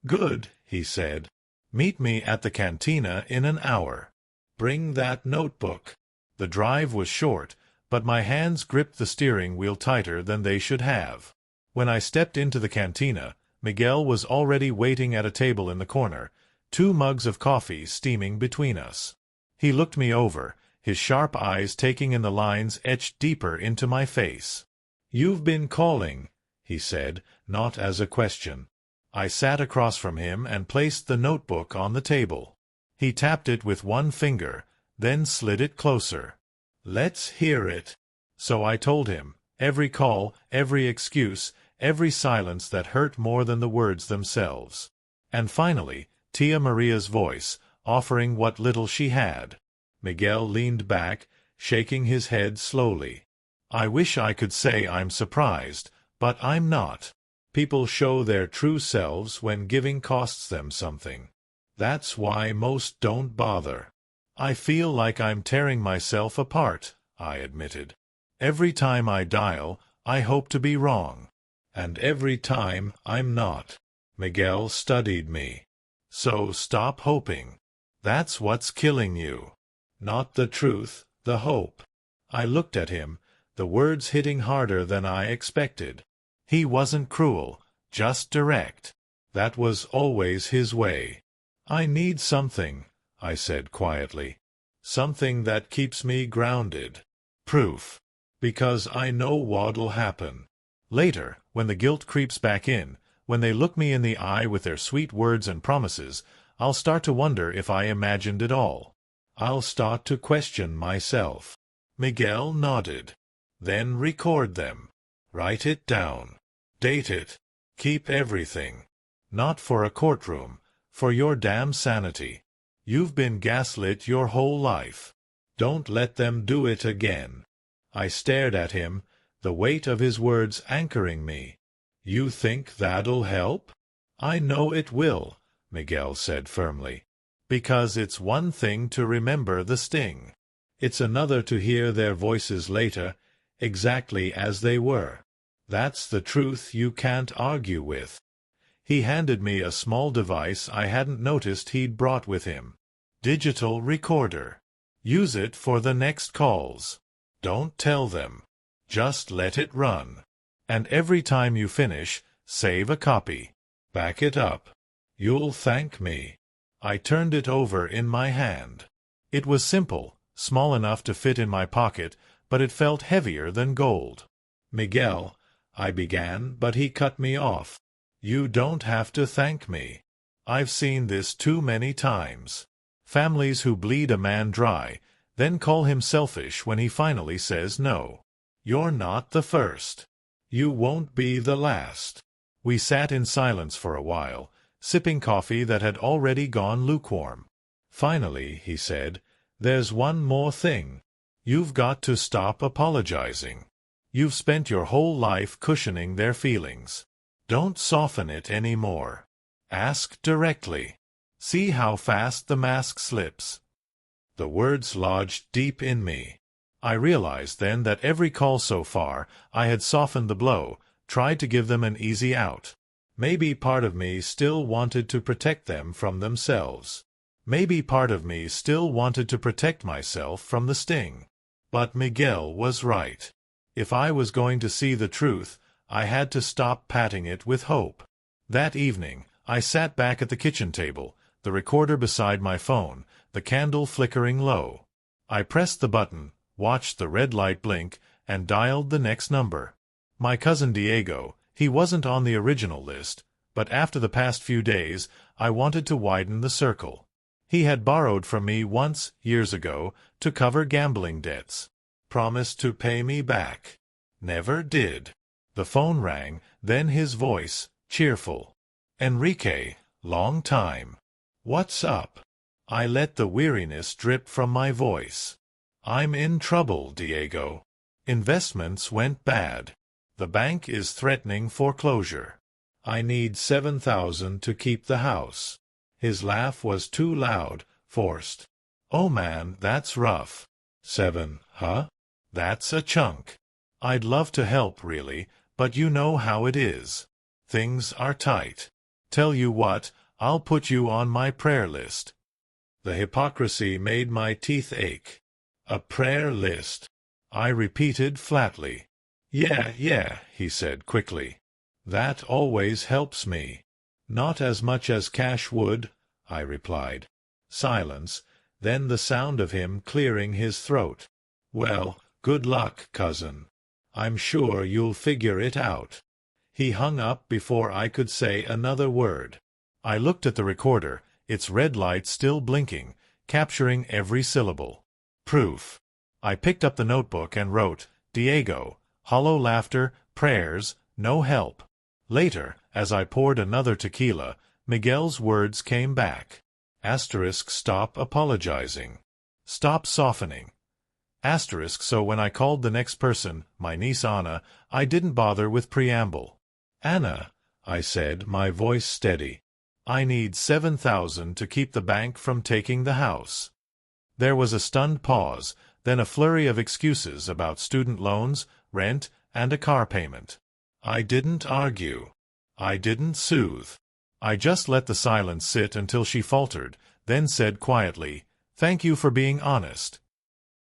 "Good," he said. "Meet me at the cantina in an hour. Bring that notebook." The drive was short, but my hands gripped the steering wheel tighter than they should have. When I stepped into the cantina, Miguel was already waiting at a table in the corner, 2 mugs of coffee steaming between us. He looked me over, his sharp eyes taking in the lines etched deeper into my face. "You've been calling," he said, not as a question. I sat across from him and placed the notebook on the table. He tapped it with one finger, then slid it closer. "Let's hear it." So I told him, every call, every excuse, every silence that hurt more than the words themselves. And finally, Tia Maria's voice, offering what little she had. Miguel leaned back, shaking his head slowly. "I wish I could say I'm surprised, but I'm not. People show their true selves when giving costs them something. That's why most don't bother." "I feel like I'm tearing myself apart," I admitted. "Every time I dial, I hope to be wrong. And every time I'm not." Miguel studied me. "So stop hoping. That's what's killing you. Not the truth, the hope." I looked at him, the words hitting harder than I expected. He wasn't cruel, just direct. That was always his way. "I need something," I said quietly. "Something that keeps me grounded. Proof. Because I know what'll happen. Later, when the guilt creeps back in, when they look me in the eye with their sweet words and promises, I'll start to wonder if I imagined it all. I'll start to question myself." Miguel nodded. "Then record them. Write it down. Date it. Keep everything. Not for a courtroom, for your damn sanity. You've been gaslit your whole life. Don't let them do it again." I stared at him, the weight of his words anchoring me. "You think that'll help?" "I know it will," Miguel said firmly. "Because it's one thing to remember the sting. It's another to hear their voices later, exactly as they were. That's the truth you can't argue with." He handed me a small device I hadn't noticed he'd brought with him. "Digital recorder. Use it for the next calls. Don't tell them. Just let it run. And every time you finish, save a copy. Back it up. You'll thank me." I turned it over in my hand. It was simple, small enough to fit in my pocket, but it felt heavier than gold. "Miguel," I began, but he cut me off. "You don't have to thank me. I've seen this too many times. Families who bleed a man dry, then call him selfish when he finally says no. You're not the first. You won't be the last." We sat in silence for a while, sipping coffee that had already gone lukewarm. Finally, he said, "There's one more thing. You've got to stop apologizing. You've spent your whole life cushioning their feelings. Don't soften it anymore. Ask directly. See how fast the mask slips." The words lodged deep in me. I realized then that every call so far, I had softened the blow, tried to give them an easy out. Maybe part of me still wanted to protect them from themselves. Maybe part of me still wanted to protect myself from the sting. But Miguel was right. If I was going to see the truth, I had to stop patting it with hope. That evening, I sat back at the kitchen table, the recorder beside my phone, the candle flickering low. I pressed the button, watched the red light blink, and dialed the next number. My cousin Diego, he wasn't on the original list, but after the past few days, I wanted to widen the circle. He had borrowed from me once, years ago, to cover gambling debts. Promised to pay me back. Never did. The phone rang, then his voice, cheerful. "Enrique, long time. What's up?" I let the weariness drip from my voice. "I'm in trouble, Diego. Investments went bad. The bank is threatening foreclosure. I need $7,000 to keep the house." His laugh was too loud, forced. "Oh man, that's rough. 7, huh? That's a chunk. I'd love to help, really, but you know how it is. Things are tight. Tell you what, I'll put you on my prayer list." The hypocrisy made my teeth ache. "A prayer list?" I repeated flatly. Yeah, he said quickly. "That always helps me." "Not as much as cash would," I replied. Silence, then the sound of him clearing his throat. "Well, good luck, cousin. I'm sure you'll figure it out." He hung up before I could say another word. I looked at the recorder, its red light still blinking, capturing every syllable. Proof. I picked up the notebook and wrote, "Diego, hollow laughter, prayers, no help." Later, as I poured another tequila, Miguel's words came back. Stop apologizing. Stop softening. So when I called the next person, my niece Anna, I didn't bother with preamble. "Anna," I said, my voice steady. "I need $7,000 to keep the bank from taking the house." There was a stunned pause, then a flurry of excuses about student loans, rent, and a car payment. I didn't argue. I didn't soothe. I just let the silence sit until she faltered, then said quietly, "Thank you for being honest."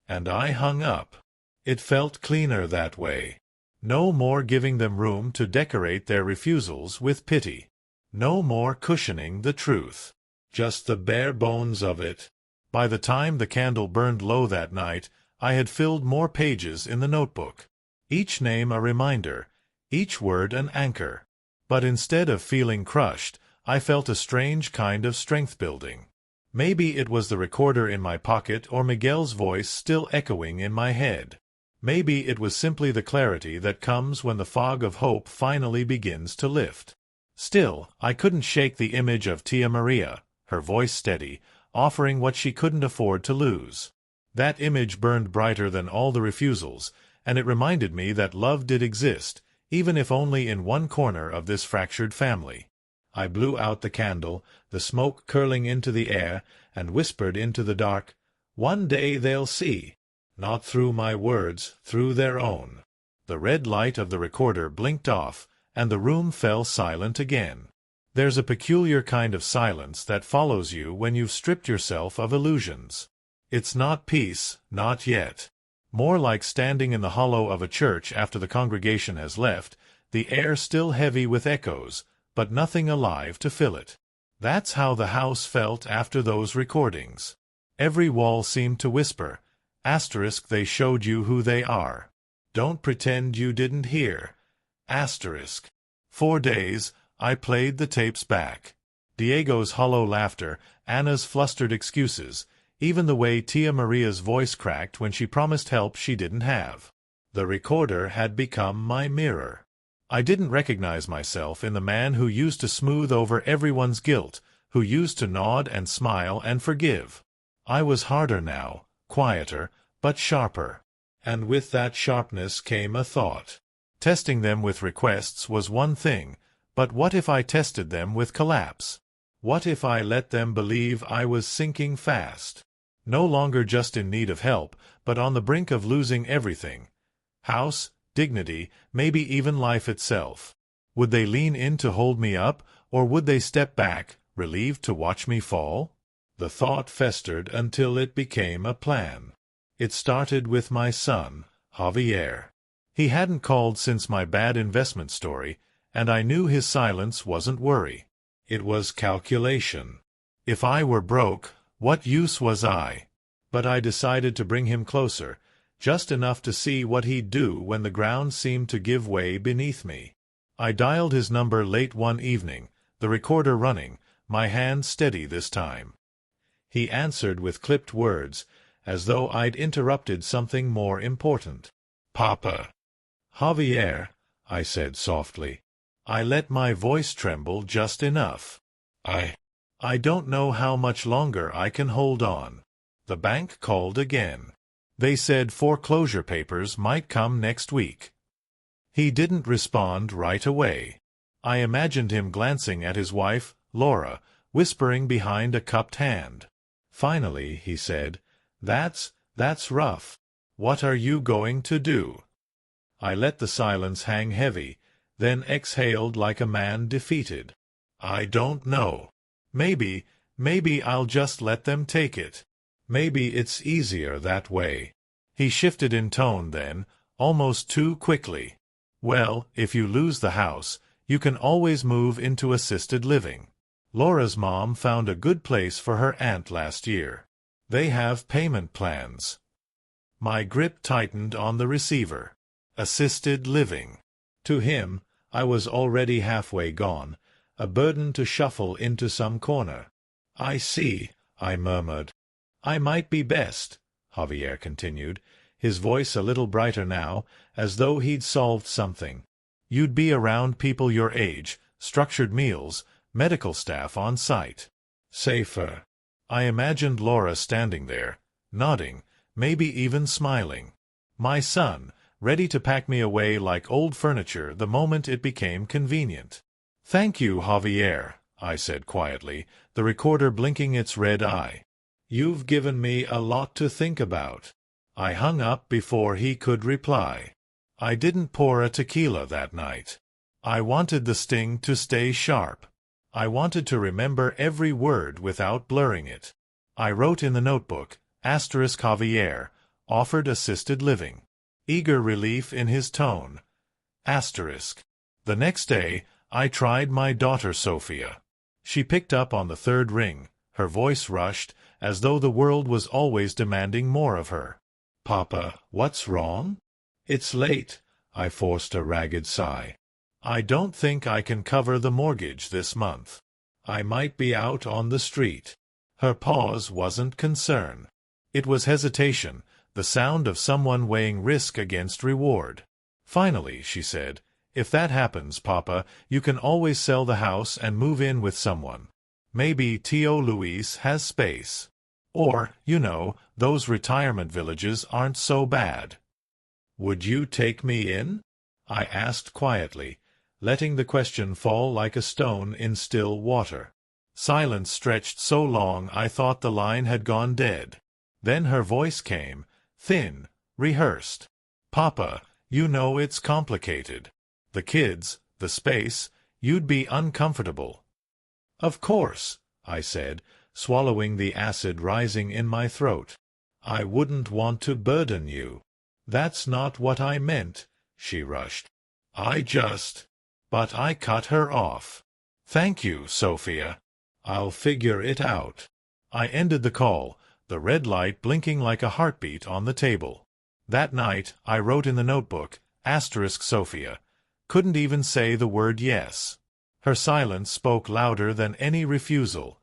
And I hung up. It felt cleaner that way. No more giving them room to decorate their refusals with pity. No more cushioning the truth. Just the bare bones of it. By the time the candle burned low that night, I had filled more pages in the notebook. Each name a reminder, each word an anchor. But instead of feeling crushed, I felt a strange kind of strength building. Maybe it was the recorder in my pocket or Miguel's voice still echoing in my head. Maybe it was simply the clarity that comes when the fog of hope finally begins to lift. Still, I couldn't shake the image of Tia Maria, her voice steady, offering what she couldn't afford to lose. That image burned brighter than all the refusals, and it reminded me that love did exist, even if only in one corner of this fractured family. I blew out the candle, the smoke curling into the air, and whispered into the dark, "One day they'll see. Not through my words, through their own." The red light of the recorder blinked off, and the room fell silent again. There's a peculiar kind of silence that follows you when you've stripped yourself of illusions. It's not peace, not yet. More like standing in the hollow of a church after the congregation has left, the air still heavy with echoes, but nothing alive to fill it. That's how the house felt after those recordings. Every wall seemed to whisper, "They showed you who they are. Don't pretend you didn't hear." 4 days, I played the tapes back. Diego's hollow laughter, Anna's flustered excuses, even the way Tia Maria's voice cracked when she promised help she didn't have. The recorder had become my mirror. I didn't recognize myself in the man who used to smooth over everyone's guilt, who used to nod and smile and forgive. I was harder now, quieter, but sharper. And with that sharpness came a thought. Testing them with requests was one thing, but what if I tested them with collapse? What if I let them believe I was sinking fast? No longer just in need of help, but on the brink of losing everything. House, dignity, maybe even life itself. Would they lean in to hold me up, or would they step back, relieved to watch me fall? The thought festered until it became a plan. It started with my son, Javier. He hadn't called since my bad investment story, and I knew his silence wasn't worry. It was calculation. If I were broke, what use was I? But I decided to bring him closer, just enough to see what he'd do when the ground seemed to give way beneath me. I dialed his number late one evening, the recorder running, my hand steady this time. He answered with clipped words, as though I'd interrupted something more important. "Papa." "Javier," I said softly. I let my voice tremble just enough. I don't know how much longer I can hold on." The bank called again. They said foreclosure papers might come next week. He didn't respond right away. I imagined him glancing at his wife, Laura, whispering behind a cupped hand. Finally, he said, That's rough. What are you going to do?" I let the silence hang heavy, then exhaled like a man defeated. "I don't know. Maybe I'll just let them take it. Maybe it's easier that way." He shifted in tone then, almost too quickly. "Well, if you lose the house, you can always move into assisted living. Laura's mom found a good place for her aunt last year. They have payment plans." My grip tightened on the receiver. Assisted living. To him, I was already halfway gone, a burden to shuffle into some corner. "I see," I murmured. "I might be best," Javier continued, his voice a little brighter now, as though he'd solved something. "You'd be around people your age, structured meals, medical staff on site. Safer." I imagined Laura standing there, nodding, maybe even smiling. My son, ready to pack me away like old furniture the moment it became convenient. "Thank you, Javier," I said quietly, the recorder blinking its red eye. "You've given me a lot to think about." I hung up before he could reply. I didn't pour a tequila that night. I wanted the sting to stay sharp. I wanted to remember every word without blurring it. I wrote in the notebook, *Javier, offered assisted living. Eager relief in his tone. The next day, I tried my daughter Sophia. She picked up on the third ring, her voice rushed, as though the world was always demanding more of her. "Papa, what's wrong?" "It's late," I forced a ragged sigh. "I don't think I can cover the mortgage this month. I might be out on the street." Her pause wasn't concern. It was hesitation, the sound of someone weighing risk against reward. Finally, she said, "If that happens, Papa, you can always sell the house and move in with someone. Maybe Tio Luis has space. Or, those retirement villages aren't so bad." "Would you take me in?" I asked quietly, letting the question fall like a stone in still water. Silence stretched so long I thought the line had gone dead. Then her voice came, thin, rehearsed. "Papa, it's complicated. The kids, the space, you'd be uncomfortable." "Of course," I said, swallowing the acid rising in my throat. "I wouldn't want to burden you." "That's not what I meant," she rushed. But I cut her off. "Thank you, Sophia. I'll figure it out." I ended the call, the red light blinking like a heartbeat on the table. That night, I wrote in the notebook, *Sophia. Couldn't even say the word yes. Her silence spoke louder than any refusal.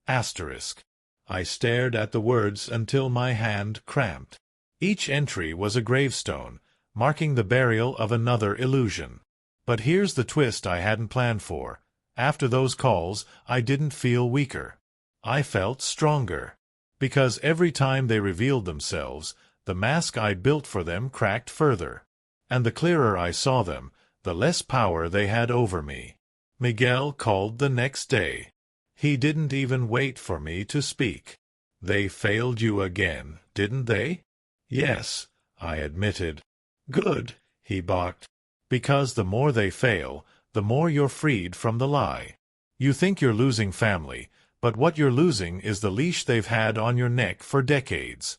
I stared at the words until my hand cramped. Each entry was a gravestone, marking the burial of another illusion. But here's the twist I hadn't planned for. After those calls, I didn't feel weaker. I felt stronger. Because every time they revealed themselves, the mask I'd built for them cracked further. And the clearer I saw them, the less power they had over me. Miguel called the next day. He didn't even wait for me to speak. "They failed you again, didn't they?" "Yes," I admitted. "Good," he barked. "Because the more they fail, the more you're freed from the lie. You think you're losing family, but what you're losing is the leash they've had on your neck for decades."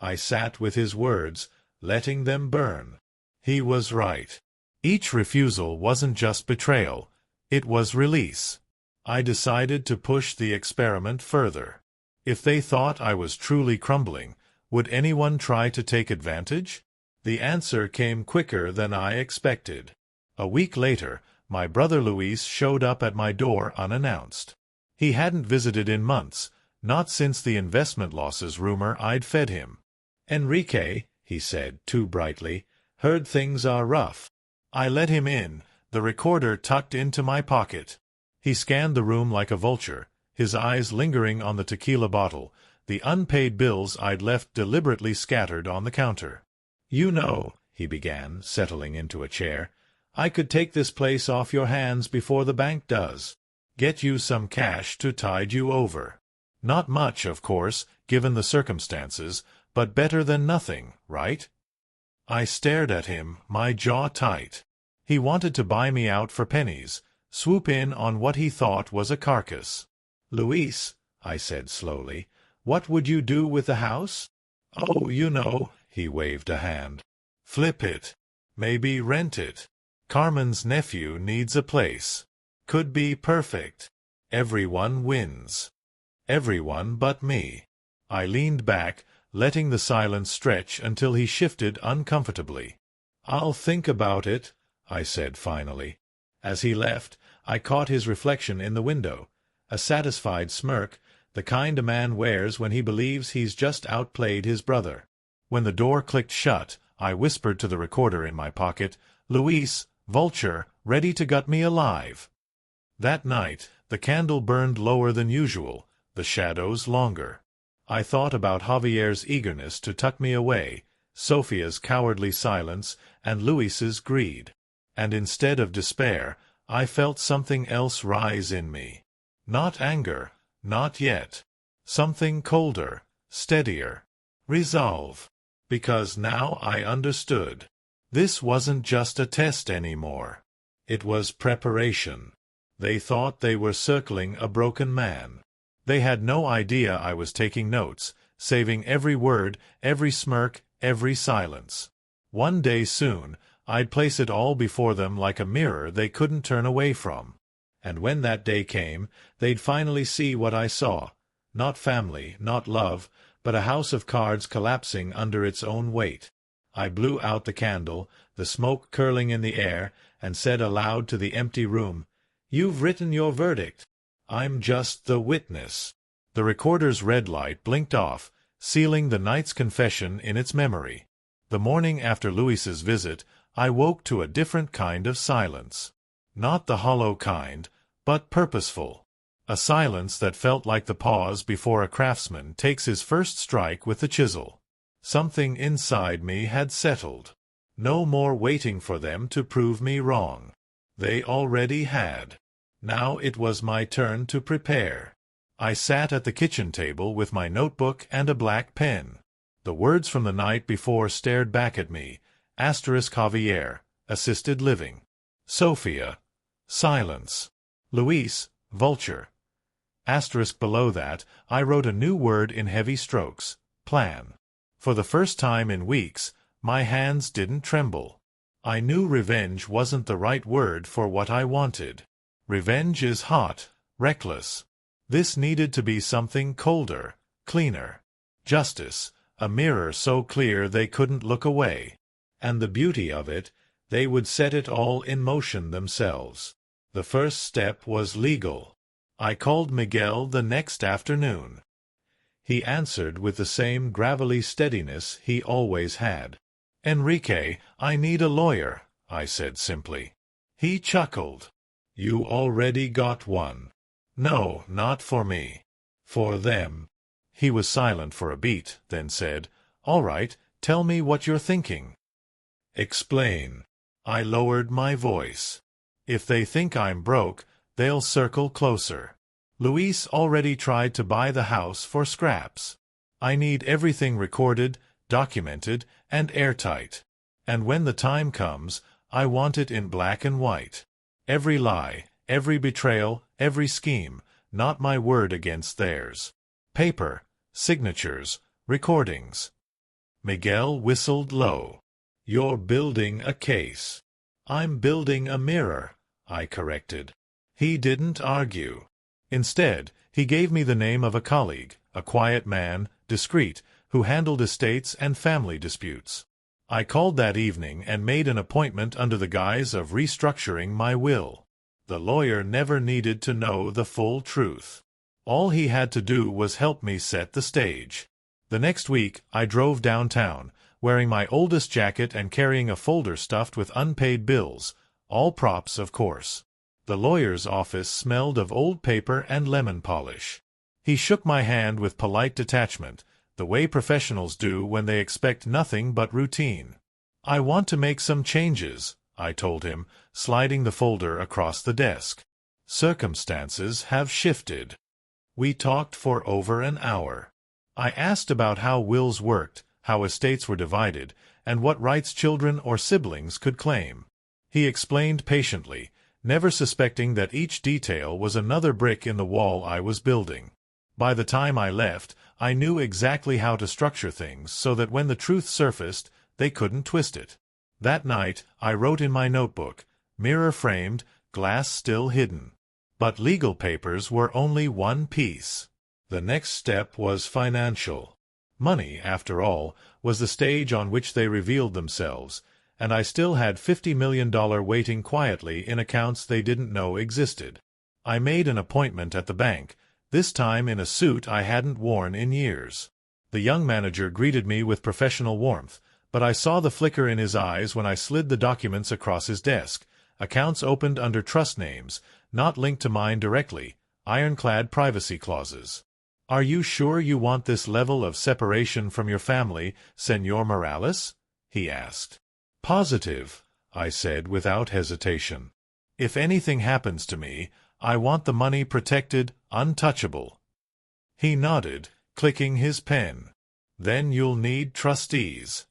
I sat with his words, letting them burn. He was right. Each refusal wasn't just betrayal, it was release. I decided to push the experiment further. If they thought I was truly crumbling, Would anyone try to take advantage? The answer came quicker than I expected. A week later, my brother Luis showed up at my door unannounced. He hadn't visited in months, not since the investment losses rumor I'd fed him. "Enrique," he said, too brightly, "heard things are rough." I let him in, the recorder tucked into my pocket. He scanned the room like a vulture, his eyes lingering on the tequila bottle, the unpaid bills I'd left deliberately scattered on the counter. "You know," he began, settling into a chair, "I could take this place off your hands before the bank does. Get you some cash to tide you over. Not much, of course, given the circumstances, but better than nothing, right?" I stared at him, my jaw tight. He wanted to buy me out for pennies, swoop in on what he thought was a carcass. "Luis," I said slowly, "what would you do with the house?" "Oh, you know," he waved a hand. "Flip it. Maybe rent it. Carmen's nephew needs a place. Could be perfect. Everyone wins. Everyone but me." I leaned back, letting the silence stretch until he shifted uncomfortably. "I'll think about it," I said finally. As he left, I caught his reflection in the window, a satisfied smirk, the kind a man wears when he believes he's just outplayed his brother. When the door clicked shut, I whispered to the recorder in my pocket, "Luis, vulture, ready to gut me alive." That night, the candle burned lower than usual, the shadows longer. I thought about Javier's eagerness to tuck me away, Sophia's cowardly silence, and Luis's greed. And instead of despair, I felt something else rise in me. Not anger, not yet. Something colder, steadier. Resolve. Because now I understood. This wasn't just a test anymore. It was preparation. They thought they were circling a broken man. They had no idea I was taking notes, saving every word, every smirk, every silence. One day soon, I'd place it all before them like a mirror they couldn't turn away from. And when that day came, they'd finally see what I saw. Not family, not love, but a house of cards collapsing under its own weight. I blew out the candle, the smoke curling in the air, and said aloud to the empty room, "You've written your verdict. I'm just the witness." The recorder's red light blinked off, sealing the night's confession in its memory. The morning after Luis's visit, I woke to a different kind of silence. Not the hollow kind, but purposeful. A silence that felt like the pause before a craftsman takes his first strike with the chisel. Something inside me had settled. No more waiting for them to prove me wrong. They already had. Now it was my turn to prepare. I sat at the kitchen table with my notebook and a black pen. The words from the night before stared back at me. Javier, assisted living. Sophia, silence. Luis, vulture. Below that, I wrote a new word in heavy strokes, plan. For the first time in weeks, my hands didn't tremble. I knew revenge wasn't the right word for what I wanted. Revenge is hot, reckless. This needed to be something colder, cleaner. Justice, a mirror so clear they couldn't look away. And the beauty of it, they would set it all in motion themselves. The first step was legal. I called Miguel the next afternoon. He answered with the same gravelly steadiness he always had. "Enrique, I need a lawyer," I said simply. He chuckled. "You already got one." "No, not for me. For them." He was silent for a beat, then said, "All right, tell me what you're thinking." "Explain." I lowered my voice. "If they think I'm broke, they'll circle closer. Luis already tried to buy the house for scraps. I need everything recorded, documented, and airtight. And when the time comes, I want it in black and white. Every lie, every betrayal, every scheme, not my word against theirs. Paper, signatures, recordings." Miguel whistled low. "You're building a case." "I'm building a mirror," I corrected. He didn't argue. Instead, he gave me the name of a colleague, a quiet man, discreet, who handled estates and family disputes. I called that evening and made an appointment under the guise of restructuring my will. The lawyer never needed to know the full truth. All he had to do was help me set the stage. The next week, I drove downtown, wearing my oldest jacket and carrying a folder stuffed with unpaid bills, all props, of course. The lawyer's office smelled of old paper and lemon polish. He shook my hand with polite detachment, the way professionals do when they expect nothing but routine. "I want to make some changes," I told him, sliding the folder across the desk. "Circumstances have shifted." We talked for over an hour. I asked about how wills worked, how estates were divided, and what rights children or siblings could claim. He explained patiently, never suspecting that each detail was another brick in the wall I was building. By the time I left, I knew exactly how to structure things so that when the truth surfaced, they couldn't twist it. That night, I wrote in my notebook, "Mirror-framed, glass still hidden." But legal papers were only one piece. The next step was financial. Money, after all, was the stage on which they revealed themselves, and I still had $50 million waiting quietly in accounts they didn't know existed. I made an appointment at the bank, this time in a suit I hadn't worn in years. The young manager greeted me with professional warmth, but I saw the flicker in his eyes when I slid the documents across his desk. Accounts opened under trust names, not linked to mine directly, ironclad privacy clauses. "Are you sure you want this level of separation from your family, Señor Morales?" he asked. "Positive," I said without hesitation. "If anything happens to me, I want the money protected, untouchable." He nodded, clicking his pen. "Then you'll need trustees."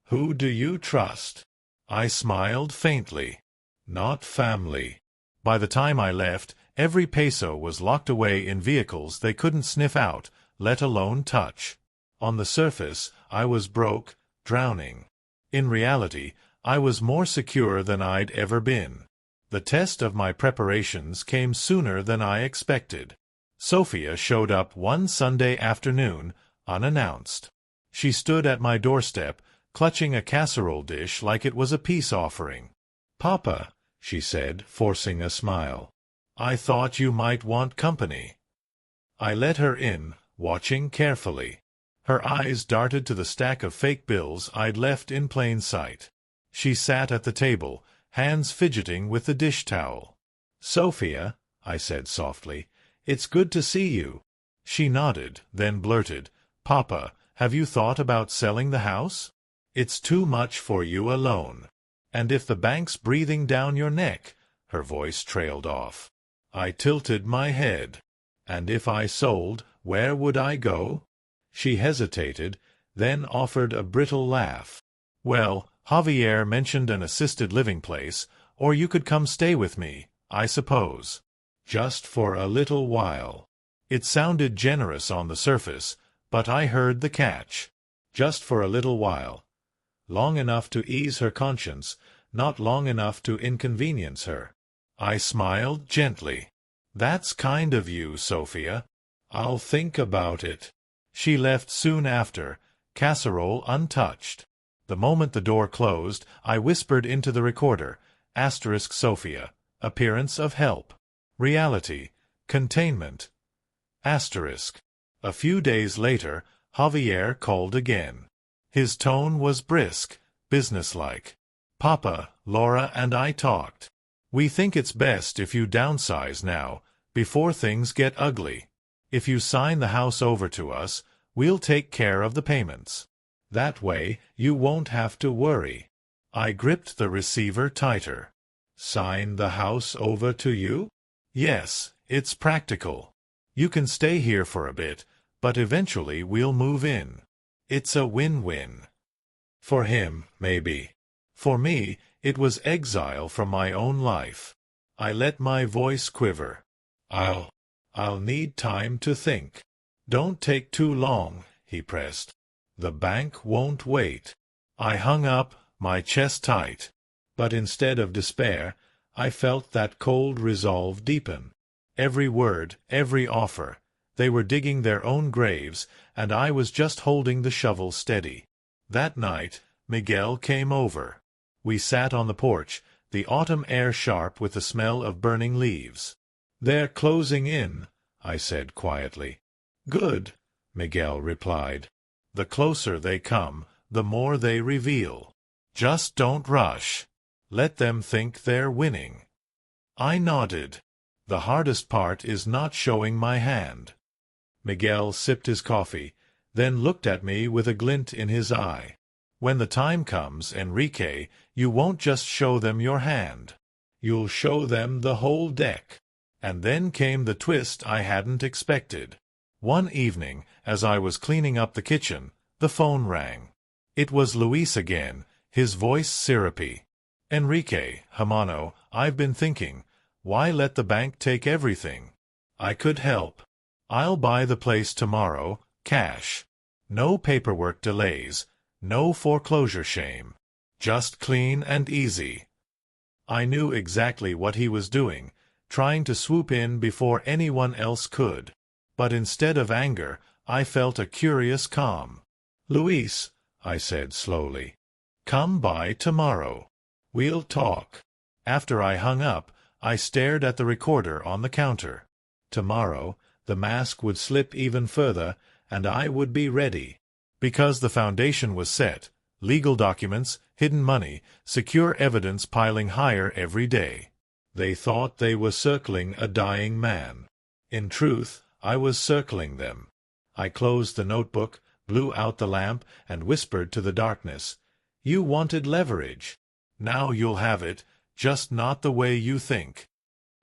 "Who do you trust?" I smiled faintly. "Not family." By the time I left, every peso was locked away in vehicles they couldn't sniff out, let alone touch. On the surface, I was broke, drowning. In reality, I was more secure than I'd ever been. The test of my preparations came sooner than I expected. Sophia showed up one Sunday afternoon, unannounced. She stood at my doorstep, clutching a casserole dish like it was a peace offering. "Papa," she said, forcing a smile, "I thought you might want company." I let her in, watching carefully. Her eyes darted to the stack of fake bills I'd left in plain sight. She sat at the table, hands fidgeting with the dish towel. "Sophia," I said softly, "it's good to see you." She nodded, then blurted, "Papa, have you thought about selling the house? It's too much for you alone. And if the bank's breathing down your neck," her voice trailed off. I tilted my head. "And if I sold, where would I go?" She hesitated, then offered a brittle laugh. "Well, Javier mentioned an assisted living place, or you could come stay with me, I suppose. Just for a little while." It sounded generous on the surface, but I heard the catch. Just for a little while. Long enough to ease her conscience, not long enough to inconvenience her. I smiled gently. "That's kind of you, Sophia. I'll think about it." She left soon after, casserole untouched. The moment the door closed, I whispered into the recorder, *Sophia, appearance of help. Reality, containment. A few days later, Javier called again. His tone was brisk, businesslike. "Papa, Laura and I talked. We think it's best if you downsize now, before things get ugly. If you sign the house over to us, we'll take care of the payments. That way, you won't have to worry." I gripped the receiver tighter. "Sign the house over to you?" "Yes, it's practical. You can stay here for a bit, but eventually we'll move in. It's a win-win. For him, maybe. For me, it was exile from my own life." I let my voice quiver. I'll need time to think." "Don't take too long," he pressed. "The bank won't wait." I hung up, my chest tight. But instead of despair, I felt that cold resolve deepen. Every word, every offer, They were digging their own graves, and I was just holding the shovel steady. That night, Miguel came over. We sat on the porch, the autumn air sharp with the smell of burning leaves. "They're closing in," I said quietly. "Good," Miguel replied. "The closer they come, the more they reveal. Just don't rush. Let them think they're winning." I nodded. "The hardest part is not showing my hand." Miguel sipped his coffee, then looked at me with a glint in his eye. "When the time comes, Enrique, you won't just show them your hand. You'll show them the whole deck." And then came the twist I hadn't expected. One evening, as I was cleaning up the kitchen, the phone rang. It was Luis again, his voice syrupy. "Enrique, hermano, I've been thinking, why let the bank take everything? I could help. I'll buy the place tomorrow, cash. No paperwork delays, no foreclosure shame. Just clean and easy." I knew exactly what he was doing, trying to swoop in before anyone else could. But instead of anger, I felt a curious calm. "Luis," I said slowly, "come by tomorrow. We'll talk." After I hung up, I stared at the recorder on the counter. Tomorrow, the mask would slip even further, and I would be ready. Because the foundation was set, legal documents, hidden money, secure evidence piling higher every day. They thought they were circling a dying man. In truth, I was circling them. I closed the notebook, blew out the lamp, and whispered to the darkness, "You wanted leverage. Now you'll have it, just not the way you think."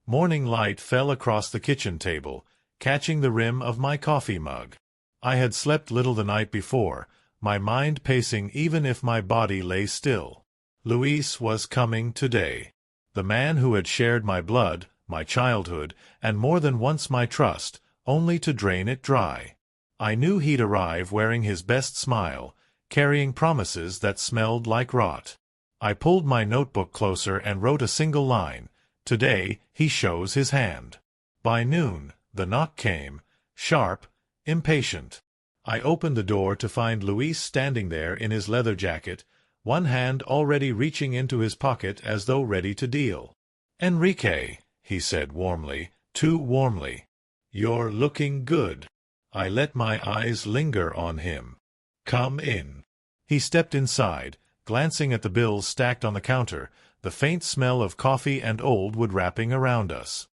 Morning light fell across the kitchen table, catching the rim of my coffee mug. I had slept little the night before, my mind pacing even if my body lay still. Luis was coming today. The man who had shared my blood, my childhood, and more than once my trust, only to drain it dry. I knew he'd arrive wearing his best smile, carrying promises that smelled like rot. I pulled my notebook closer and wrote a single line. Today, he shows his hand. By noon, the knock came, sharp, impatient. I opened the door to find Luis standing there in his leather jacket, one hand already reaching into his pocket as though ready to deal. "Enrique," he said warmly, too warmly, "you're looking good." I let my eyes linger on him. "Come in." He stepped inside, glancing at the bills stacked on the counter, the faint smell of coffee and old wood wrapping around us.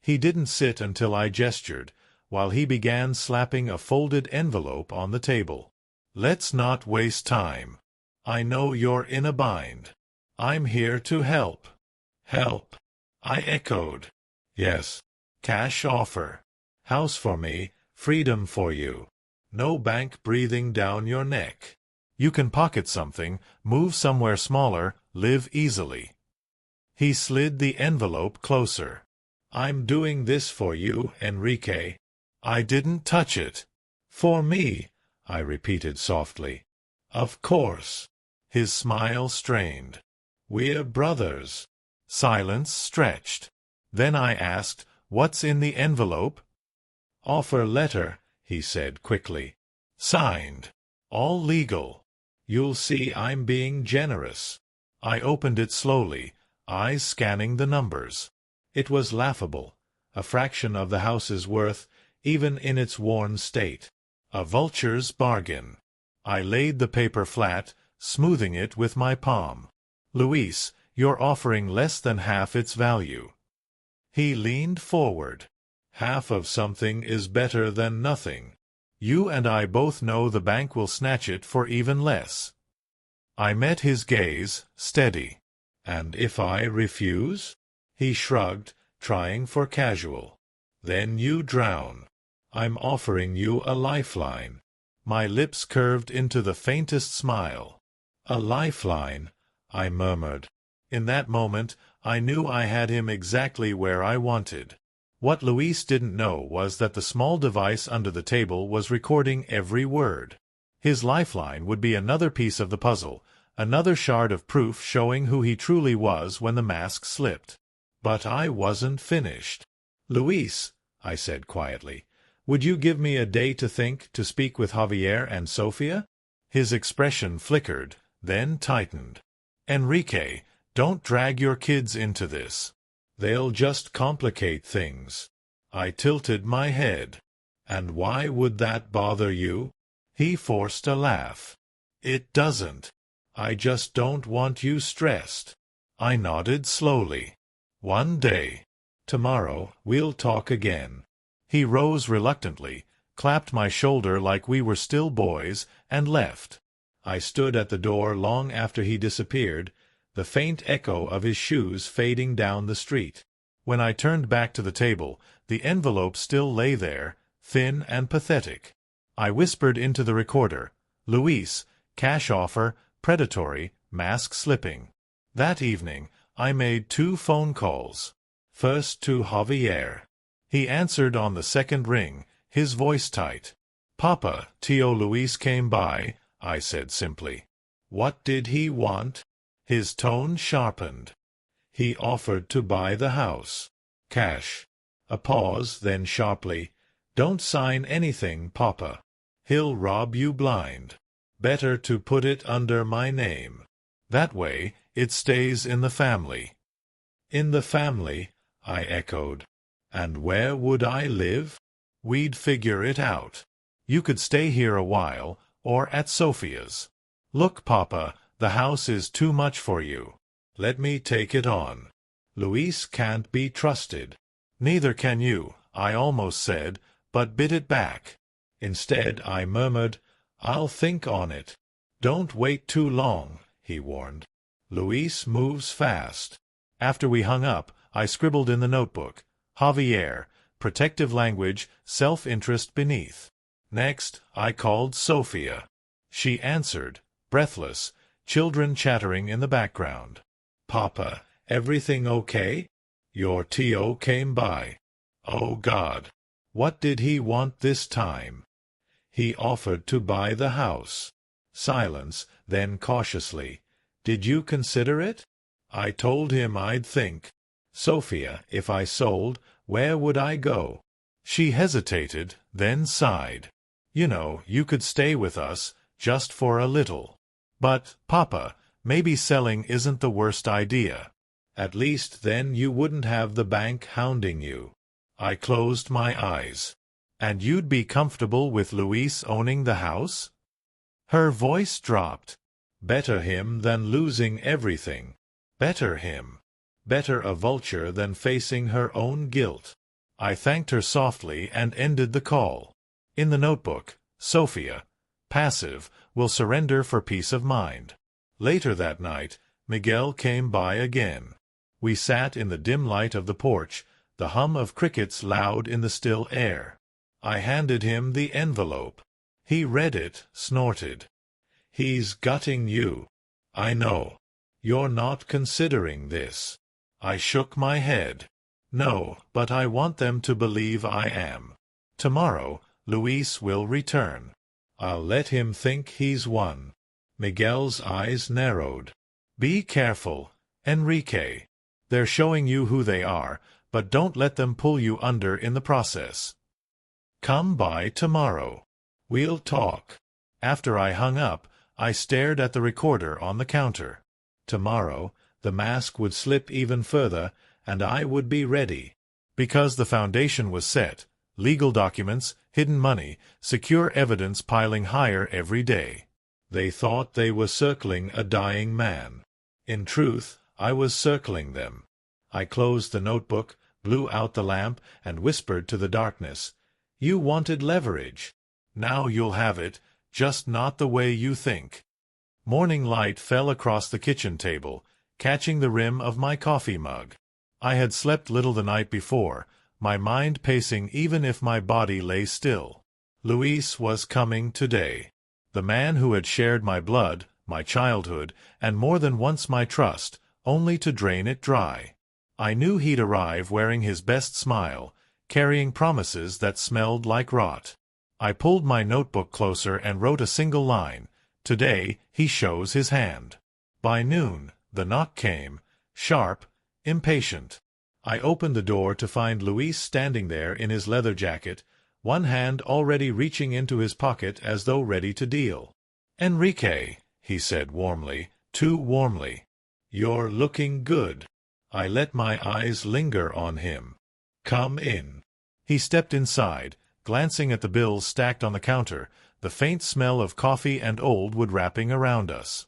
He didn't sit until I gestured, while he began slapping a folded envelope on the table. "Let's not waste time. I know you're in a bind. I'm here to help." "Help?" I echoed. "Yes. Cash offer. House for me, freedom for you. No bank breathing down your neck. You can pocket something, move somewhere smaller, live easily." He slid the envelope closer. "I'm doing this for you, Enrique." I didn't touch it. "For me," I repeated softly. "Of course." His smile strained. "We're brothers." Silence stretched. Then I asked, "What's in the envelope?" "Offer letter," he said quickly. "Signed. All legal. You'll see I'm being generous." I opened it slowly, eyes scanning the numbers. It was laughable, a fraction of the house's worth, even in its worn state. A vulture's bargain. I laid the paper flat, smoothing it with my palm. "Luis, you're offering less than half its value." He leaned forward. "Half of something is better than nothing. You and I both know the bank will snatch it for even less." I met his gaze, steady. "And if I refuse?" He shrugged, trying for casual. "Then you drown. I'm offering you a lifeline." My lips curved into the faintest smile. "A lifeline," I murmured. In that moment, I knew I had him exactly where I wanted. What Luis didn't know was that the small device under the table was recording every word. His lifeline would be another piece of the puzzle, another shard of proof showing who he truly was when the mask slipped. But I wasn't finished. "Luis," I said quietly, Would you give me a day to think, to speak with Javier and Sofia? His expression flickered, then tightened. Enrique, don't drag your kids into this. They'll just complicate things. I tilted my head. And why would that bother you? He forced a laugh. It doesn't. I just don't want you stressed. I nodded slowly. One day. Tomorrow, we'll talk again. He rose reluctantly, clapped my shoulder like we were still boys, and left. I stood at the door long after he disappeared, the faint echo of his shoes fading down the street. When I turned back to the table, the envelope still lay there, thin and pathetic. I whispered into the recorder, "Luis, cash offer, predatory, mask slipping." That evening, I made 2 phone calls. First to Javier. He answered on the second ring, his voice tight. "Papa, Tio Luis came by," I said simply. "What did he want?" His tone sharpened. "He offered to buy the house. Cash." A pause, then sharply, "Don't sign anything, Papa. He'll rob you blind. Better to put it under my name. That way, it stays in the family." "In the family," I echoed. "And where would I live?" "We'd figure it out. You could stay here a while, or at Sofia's. Look, Papa, the house is too much for you. Let me take it on. Luis can't be trusted." "Neither can you," I almost said, but bit it back. Instead, I murmured, "I'll think on it." "Don't wait too long," he warned. "Luis moves fast." After we hung up, I scribbled in the notebook, "Javier, protective language, self-interest beneath." Next, I called Sofia. She answered, breathless, children chattering in the background. "Papa, everything okay? Your Tio came by." "Oh, God. What did he want this time?" "He offered to buy the house." Silence, then cautiously, "Did you consider it?" "I told him I'd think." "Sofia, if I sold, where would I go?" She hesitated, then sighed. "You know, you could stay with us, just for a little." "But, Papa, maybe selling isn't the worst idea. At least then you wouldn't have the bank hounding you." I closed my eyes. "And you'd be comfortable with Luis owning the house?" Her voice dropped. "Better him than losing everything. Better him. Better a vulture than facing her own guilt." I thanked her softly and ended the call. In the notebook, Sofia, passive, will surrender for peace of mind. Later that night, Miguel came by again. We sat in the dim light of the porch, the hum of crickets loud in the still air. I handed him the envelope. He read it, snorted. "He's gutting you. I know. You're not considering this." I shook my head. "No, but I want them to believe I am. Tomorrow, Luis will return. I'll let him think he's won." Miguel's eyes narrowed. "Be careful, Enrique. They're showing you who they are, but don't let them pull you under in the process. Come by tomorrow. We'll talk." After I hung up, I stared at the recorder on the counter. Tomorrow, the mask would slip even further, and I would be ready. Because the foundation was set, legal documents, hidden money, secure evidence piling higher every day. They thought they were circling a dying man. In truth, I was circling them. I closed the notebook, blew out the lamp, and whispered to the darkness, "You wanted leverage. Now you'll have it, just not the way you think." Morning light fell across the kitchen table, catching the rim of my coffee mug. I had slept little the night before, my mind pacing even if my body lay still. Luis was coming today. The man who had shared my blood, my childhood, and more than once my trust, only to drain it dry. I knew he'd arrive wearing his best smile, carrying promises that smelled like rot. I pulled my notebook closer and wrote a single line. Today, he shows his hand. By noon, the knock came, sharp, impatient. I opened the door to find Luis standing there in his leather jacket, one hand already reaching into his pocket as though ready to deal. "Enrique," he said warmly, too warmly. "You're looking good." I let my eyes linger on him. "Come in." He stepped inside, glancing at the bills stacked on the counter, the faint smell of coffee and old wood wrapping around us.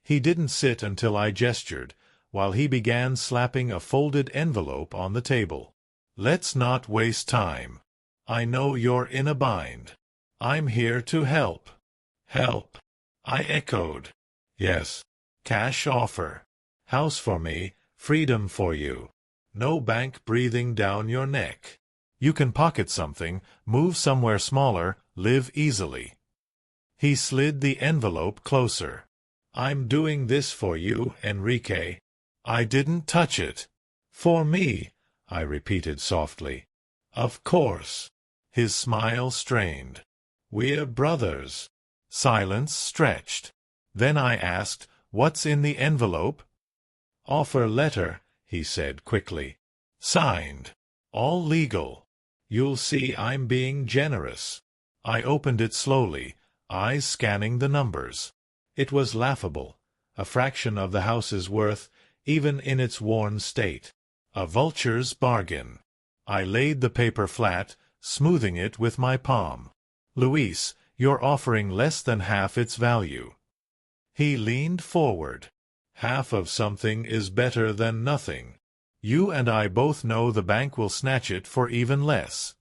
He didn't sit until I gestured, while he began slapping a folded envelope on the table. "Let's not waste time. I know you're in a bind. I'm here to help." "Help?" I echoed. "Yes. Cash offer. House for me, freedom for you. No bank breathing down your neck. You can pocket something, move somewhere smaller, live easily." He slid the envelope closer. "I'm doing this for you, Enrique." I didn't touch it. "For me," I repeated softly. "Of course." His smile strained. "We're brothers." Silence stretched. Then I asked, "What's in the envelope?" "Offer letter," he said quickly. "Signed. All legal. You'll see I'm being generous." I opened it slowly, eyes scanning the numbers. It was laughable. A fraction of the house's worth, even in its worn state. A vulture's bargain. I laid the paper flat, smoothing it with my palm. "Luis, you're offering less than half its value." He leaned forward. "Half of something is better than nothing. You and I both know the bank will snatch it for even less."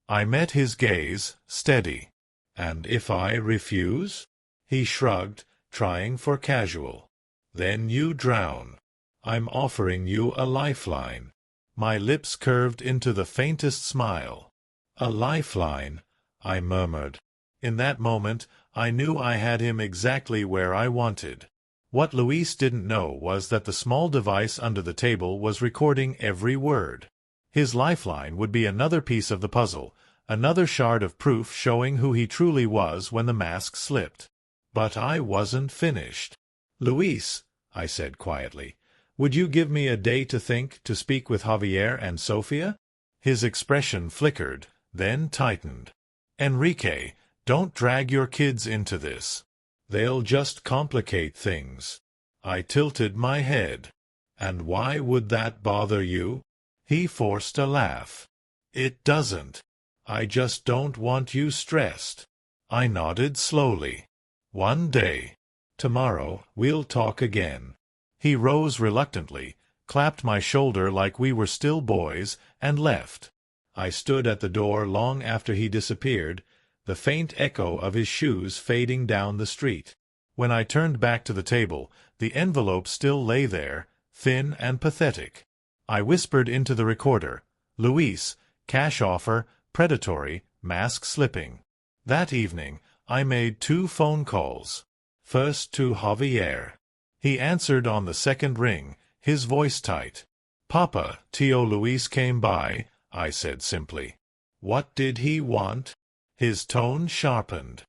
I met his gaze, steady. "And if I refuse?" He shrugged, trying for casual. "Then you drown. I'm offering you a lifeline." My lips curved into the faintest smile. "A lifeline," I murmured. In that moment, I knew I had him exactly where I wanted. What Luis didn't know was that the small device under the table was recording every word. His lifeline would be another piece of the puzzle, another shard of proof showing who he truly was when the mask slipped. But I wasn't finished. "Luis," I said quietly, "would you give me a day to think, to speak with Javier and Sofia?" His expression flickered, then tightened. "Enrique, don't drag your kids into this. They'll just complicate things." I tilted my head. "And why would that bother you?" He forced a laugh. "It doesn't. I just don't want you stressed." I nodded slowly. "One day. Tomorrow we'll talk again." He rose reluctantly, clapped my shoulder like we were still boys, and left. I stood at the door long after he disappeared, the faint echo of his shoes fading down the street. When I turned back to the table, the envelope still lay there, thin and pathetic. I whispered into the recorder, "Luis, cash offer, predatory, mask slipping." That evening, I made 2 phone calls. First to Javier. He answered on the second ring, his voice tight. "Papa, Tio Luis came by," I said simply. "What did he want?" His tone sharpened.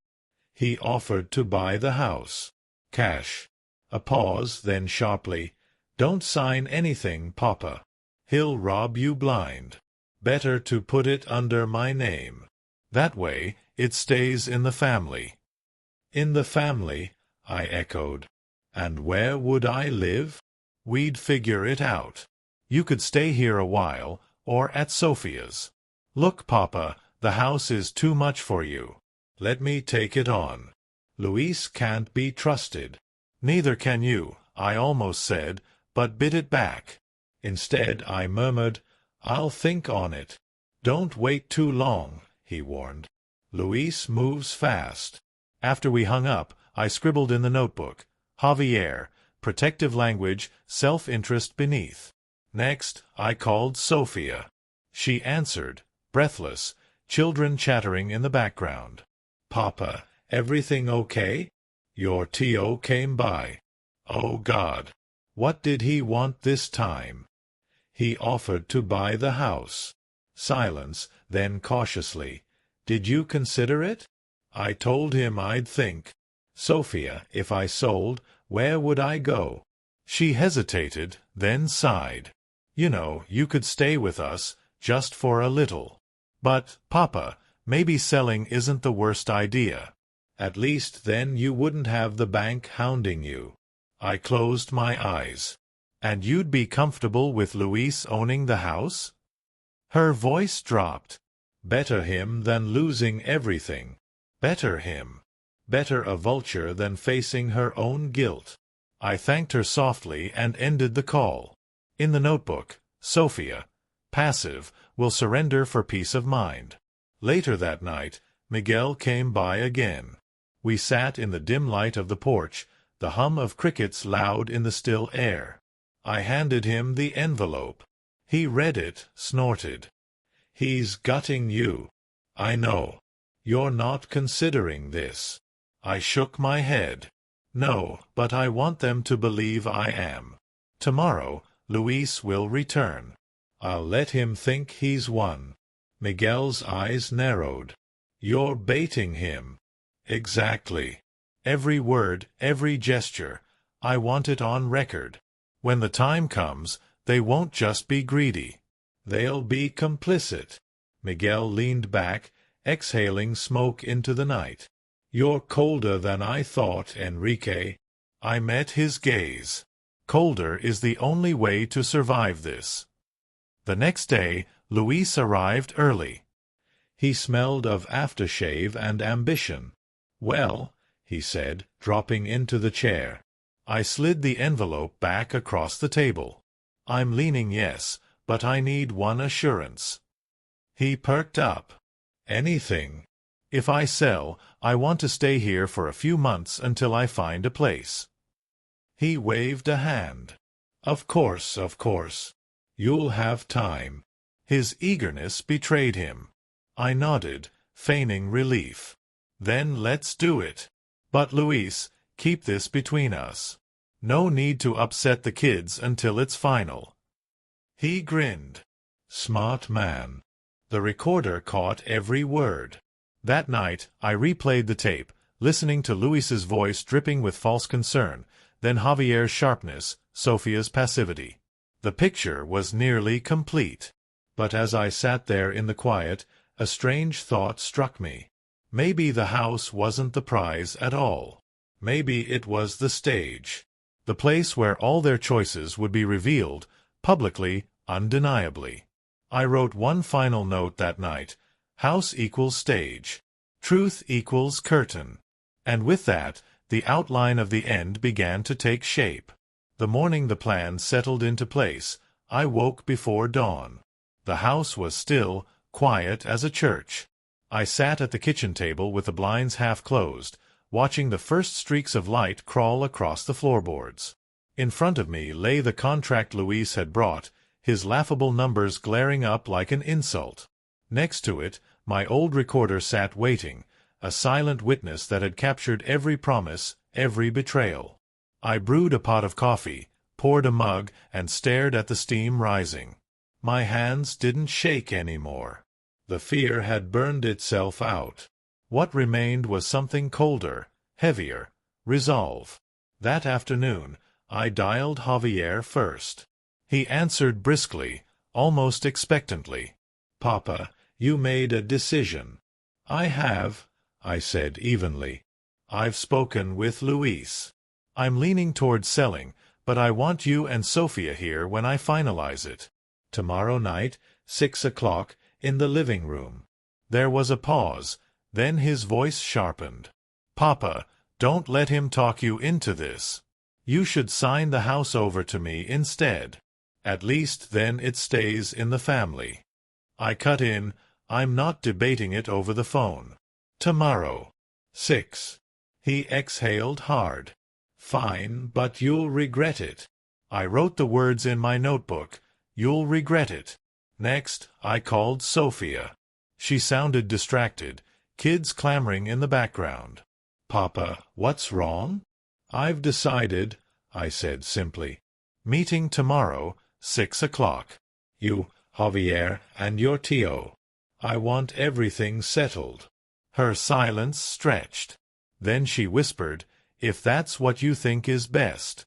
"He offered to buy the house. Cash." A pause, then sharply, "Don't sign anything, Papa. He'll rob you blind. Better to put it under my name. That way, it stays in the family." "In the family," I echoed. "And where would I live?" "We'd figure it out. You could stay here a while, or at Sophia's. Look, Papa, the house is too much for you. Let me take it on. Luis can't be trusted." "Neither can you," I almost said, but bit it back. Instead, I murmured, "I'll think on it." "Don't wait too long," he warned. "Luis moves fast." After we hung up, I scribbled in the notebook, "Javier, protective language, self-interest beneath." Next, I called Sophia. She answered, breathless, children chattering in the background. "Papa, everything okay? Your Tio came by." "Oh, God. What did he want this time?" "He offered to buy the house." Silence, then cautiously, "Did you consider it?" "I told him I'd think." "Sophia, if I sold, where would I go?" She hesitated, then sighed. "You know, you could stay with us, just for a little." "But, Papa, Maybe selling isn't the worst idea. At least then you wouldn't have the bank hounding you. I closed my eyes. And you'd be comfortable with Luis owning the house? Her voice dropped. Better him than losing everything. Better him. Better a vulture than facing her own guilt. I thanked her softly and ended the call. In the notebook, Sophia, passive, will surrender for peace of mind. Later that night, Miguel came by again. We sat in the dim light of the porch, the hum of crickets loud in the still air. I handed him the envelope. He read it, snorted. He's gutting you. I know. You're not considering this. I shook my head. No, but I want them to believe I am. Tomorrow, Luis will return. I'll let him think he's won. Miguel's eyes narrowed. You're baiting him. Exactly. Every word, every gesture. I want it on record. When the time comes, they won't just be greedy. They'll be complicit. Miguel leaned back, exhaling smoke into the night. You're colder than I thought, Enrique. I met his gaze. Colder is the only way to survive this. The next day, Luis arrived early. He smelled of aftershave and ambition. Well, he said, dropping into the chair. I slid the envelope back across the table. I'm leaning yes, but I need one assurance. He perked up. Anything. If I sell, I want to stay here for a few months until I find a place. He waved a hand. Of course, of course. You'll have time. His eagerness betrayed him. I nodded, feigning relief. Then let's do it. But Luis, keep this between us. No need to upset the kids until it's final. He grinned. Smart man. The recorder caught every word. That night, I replayed the tape, listening to Luis's voice dripping with false concern, then Javier's sharpness, Sophia's passivity. The picture was nearly complete. But as I sat there in the quiet, a strange thought struck me. Maybe the house wasn't the prize at all. Maybe it was the stage. The place where all their choices would be revealed, publicly, undeniably. I wrote one final note that night. House equals stage. Truth equals curtain. And with that, the outline of the end began to take shape. The morning the plan settled into place, I woke before dawn. The house was still, quiet as a church. I sat at the kitchen table with the blinds half closed, watching the first streaks of light crawl across the floorboards. In front of me lay the contract Luis had brought, his laughable numbers glaring up like an insult. Next to it, my old recorder sat waiting, a silent witness that had captured every promise, every betrayal. I brewed a pot of coffee, poured a mug, and stared at the steam rising. My hands didn't shake anymore. The fear had burned itself out. What remained was something colder, heavier, resolve. That afternoon, I dialed Javier first. He answered briskly, almost expectantly. Papa, you made a decision. I have, I said evenly. I've spoken with Luis. I'm leaning toward selling, but I want you and Sophia here when I finalize it. Tomorrow night, 6 o'clock, in the living room. There was a pause, then his voice sharpened. Papa, don't let him talk you into this. You should sign the house over to me instead. At least then it stays in the family. I cut in, I'm not debating it over the phone. Tomorrow. 6. He exhaled hard. Fine, but you'll regret it. I wrote the words in my notebook. You'll regret it. Next, I called Sophia. She sounded distracted, kids clamoring in the background. Papa, what's wrong? I've decided, I said simply. Meeting tomorrow, 6 o'clock. You, Javier, and your Tio. I want everything settled. Her silence stretched. Then she whispered, if that's what you think is best.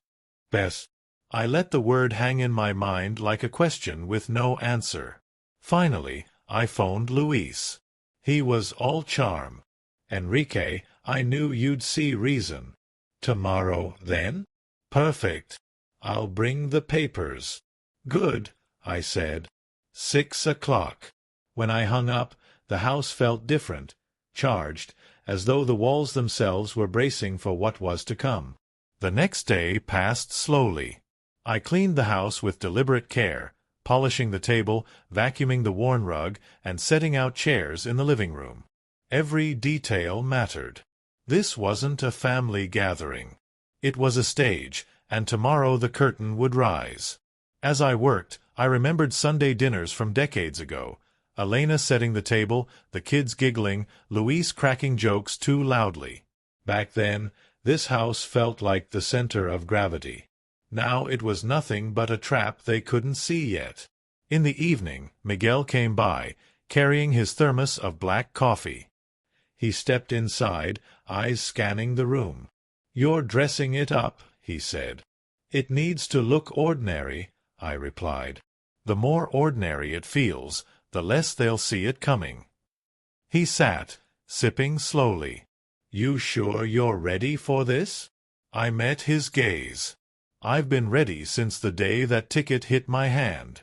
Best. I let the word hang in my mind like a question with no answer. Finally, I phoned Luis. He was all charm. Enrique, I knew you'd see reason. Tomorrow, then? Perfect. I'll bring the papers. Good, I said. 6 o'clock. When I hung up, the house felt different, charged, as though the walls themselves were bracing for what was to come. The next day passed slowly. I cleaned the house with deliberate care, polishing the table, vacuuming the worn rug, and setting out chairs in the living room. Every detail mattered. This wasn't a family gathering. It was a stage, and tomorrow the curtain would rise. As I worked, I remembered Sunday dinners from decades ago. Elena setting the table, the kids giggling, Luis cracking jokes too loudly. Back then, this house felt like the center of gravity. Now it was nothing but a trap they couldn't see yet. In the evening, Miguel came by, carrying his thermos of black coffee. He stepped inside, eyes scanning the room. "You're dressing it up," he said. "It needs to look ordinary," I replied. "The more ordinary it feels, the less they'll see it coming." He sat, sipping slowly. "You sure you're ready for this?" I met his gaze. "I've been ready since the day that ticket hit my hand."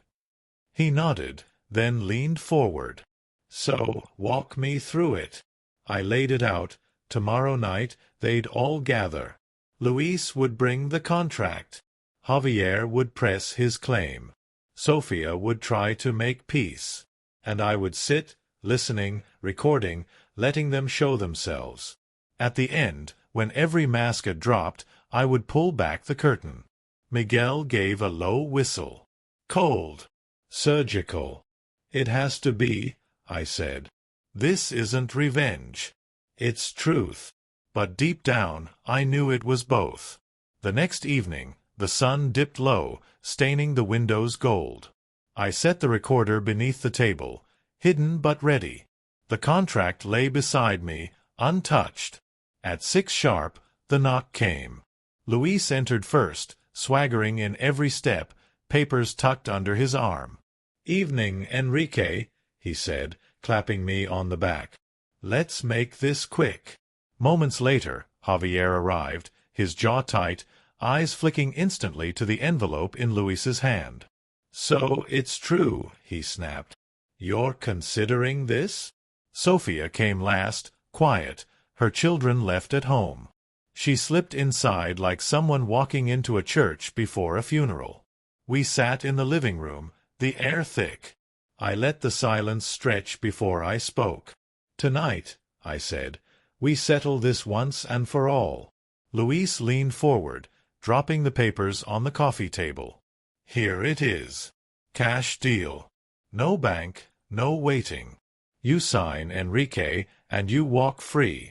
He nodded, then leaned forward. "So, walk me through it." I laid it out. Tomorrow night they'd all gather. Luis would bring the contract. Javier would press his claim. Sofia would try to make peace. And I would sit, listening, recording, letting them show themselves. At the end, when every mask had dropped, I would pull back the curtain. Miguel gave a low whistle. "Cold. Surgical." "It has to be," I said. "This isn't revenge. It's truth." But deep down, I knew it was both. The next evening, the sun dipped low, staining the windows gold. I set the recorder beneath the table, hidden but ready. The contract lay beside me, untouched. At 6 sharp, the knock came. Luis entered first, swaggering in every step, papers tucked under his arm. "Evening, Enrique," he said, clapping me on the back. "Let's make this quick." Moments later, Javier arrived, his jaw tight, eyes flicking instantly to the envelope in Luis's hand. "So it's true," he snapped. "You're considering this?" Sofia came last, quiet, her children left at home. She slipped inside like someone walking into a church before a funeral. We sat in the living room, the air thick. I let the silence stretch before I spoke. "Tonight," I said, "we settle this once and for all." Luis leaned forward, dropping the papers on the coffee table. "Here it is. Cash deal. No bank, no waiting. You sign, Enrique, and you walk free."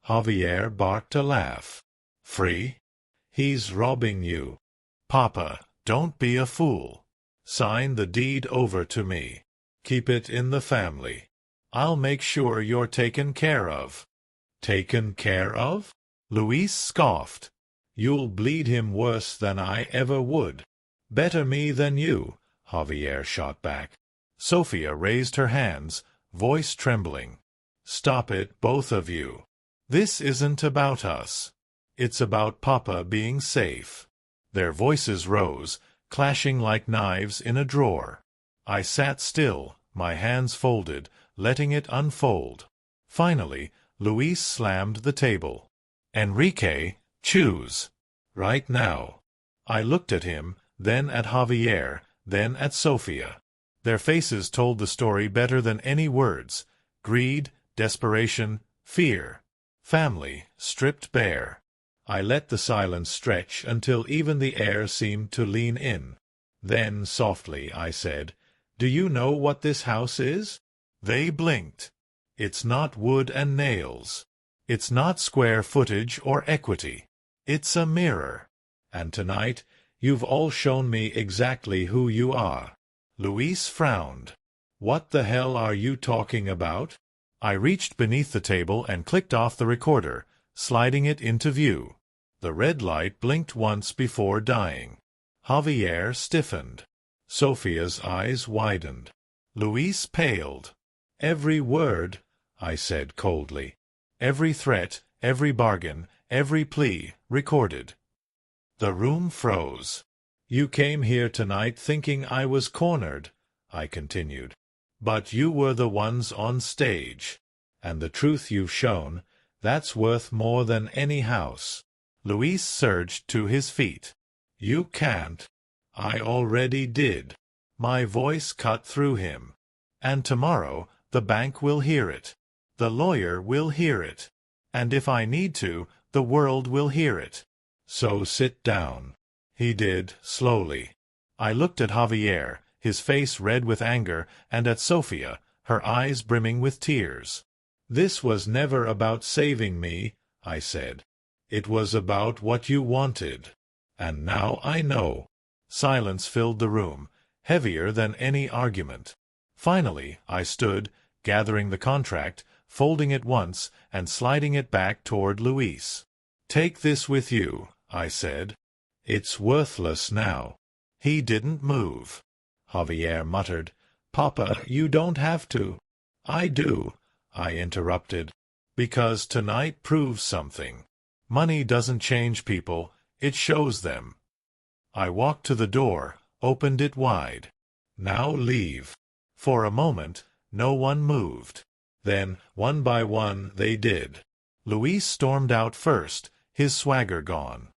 Javier barked a laugh. "Free? He's robbing you." "Papa, don't be a fool. Sign the deed over to me. Keep it in the family. I'll make sure you're taken care of." "Taken care of?" Luis scoffed. "You'll bleed him worse than I ever would." "Better me than you," Javier shot back. Sofia raised her hands, voice trembling. "Stop it, both of you. This isn't about us. It's about Papa being safe." Their voices rose, clashing like knives in a drawer. I sat still, my hands folded, letting it unfold. Finally, Luis slammed the table. "Enrique, choose. Right now." I looked at him, then at Javier, then at Sofia. Their faces told the story better than any words. Greed, desperation, fear. Family, stripped bare. I let the silence stretch until even the air seemed to lean in. Then, softly, I said, "Do you know what this house is?" They blinked. "It's not wood and nails. It's not square footage or equity. It's a mirror. And tonight, you've all shown me exactly who you are." Luis frowned. "What the hell are you talking about?" I reached beneath the table and clicked off the recorder, sliding it into view. The red light blinked once before dying. Javier stiffened. Sofia's eyes widened. Luis paled. "Every word," I said coldly. Every threat, every bargain, every plea, recorded. The room froze. You came here tonight thinking I was cornered, I continued. But you were the ones on stage. And the truth you've shown, that's worth more than any house. Luis surged to his feet. You can't. I already did. My voice cut through him. And tomorrow, the bank will hear it. The lawyer will hear it. And if I need to, the world will hear it. So sit down. He did, slowly. I looked at Javier, his face red with anger, and at Sophia, her eyes brimming with tears. This was never about saving me, I said. It was about what you wanted. And now I know. Silence filled the room, heavier than any argument. Finally, I stood, gathering the contract, folding it once, and sliding it back toward Luis. Take this with you, I said. It's worthless now. He didn't move. Javier muttered, Papa, you don't have to. I do, I interrupted, because tonight proves something. Money doesn't change people, it shows them. I walked to the door, opened it wide. Now leave. For a moment, no one moved. Then, one by one, they did. Luis stormed out first, his swagger gone.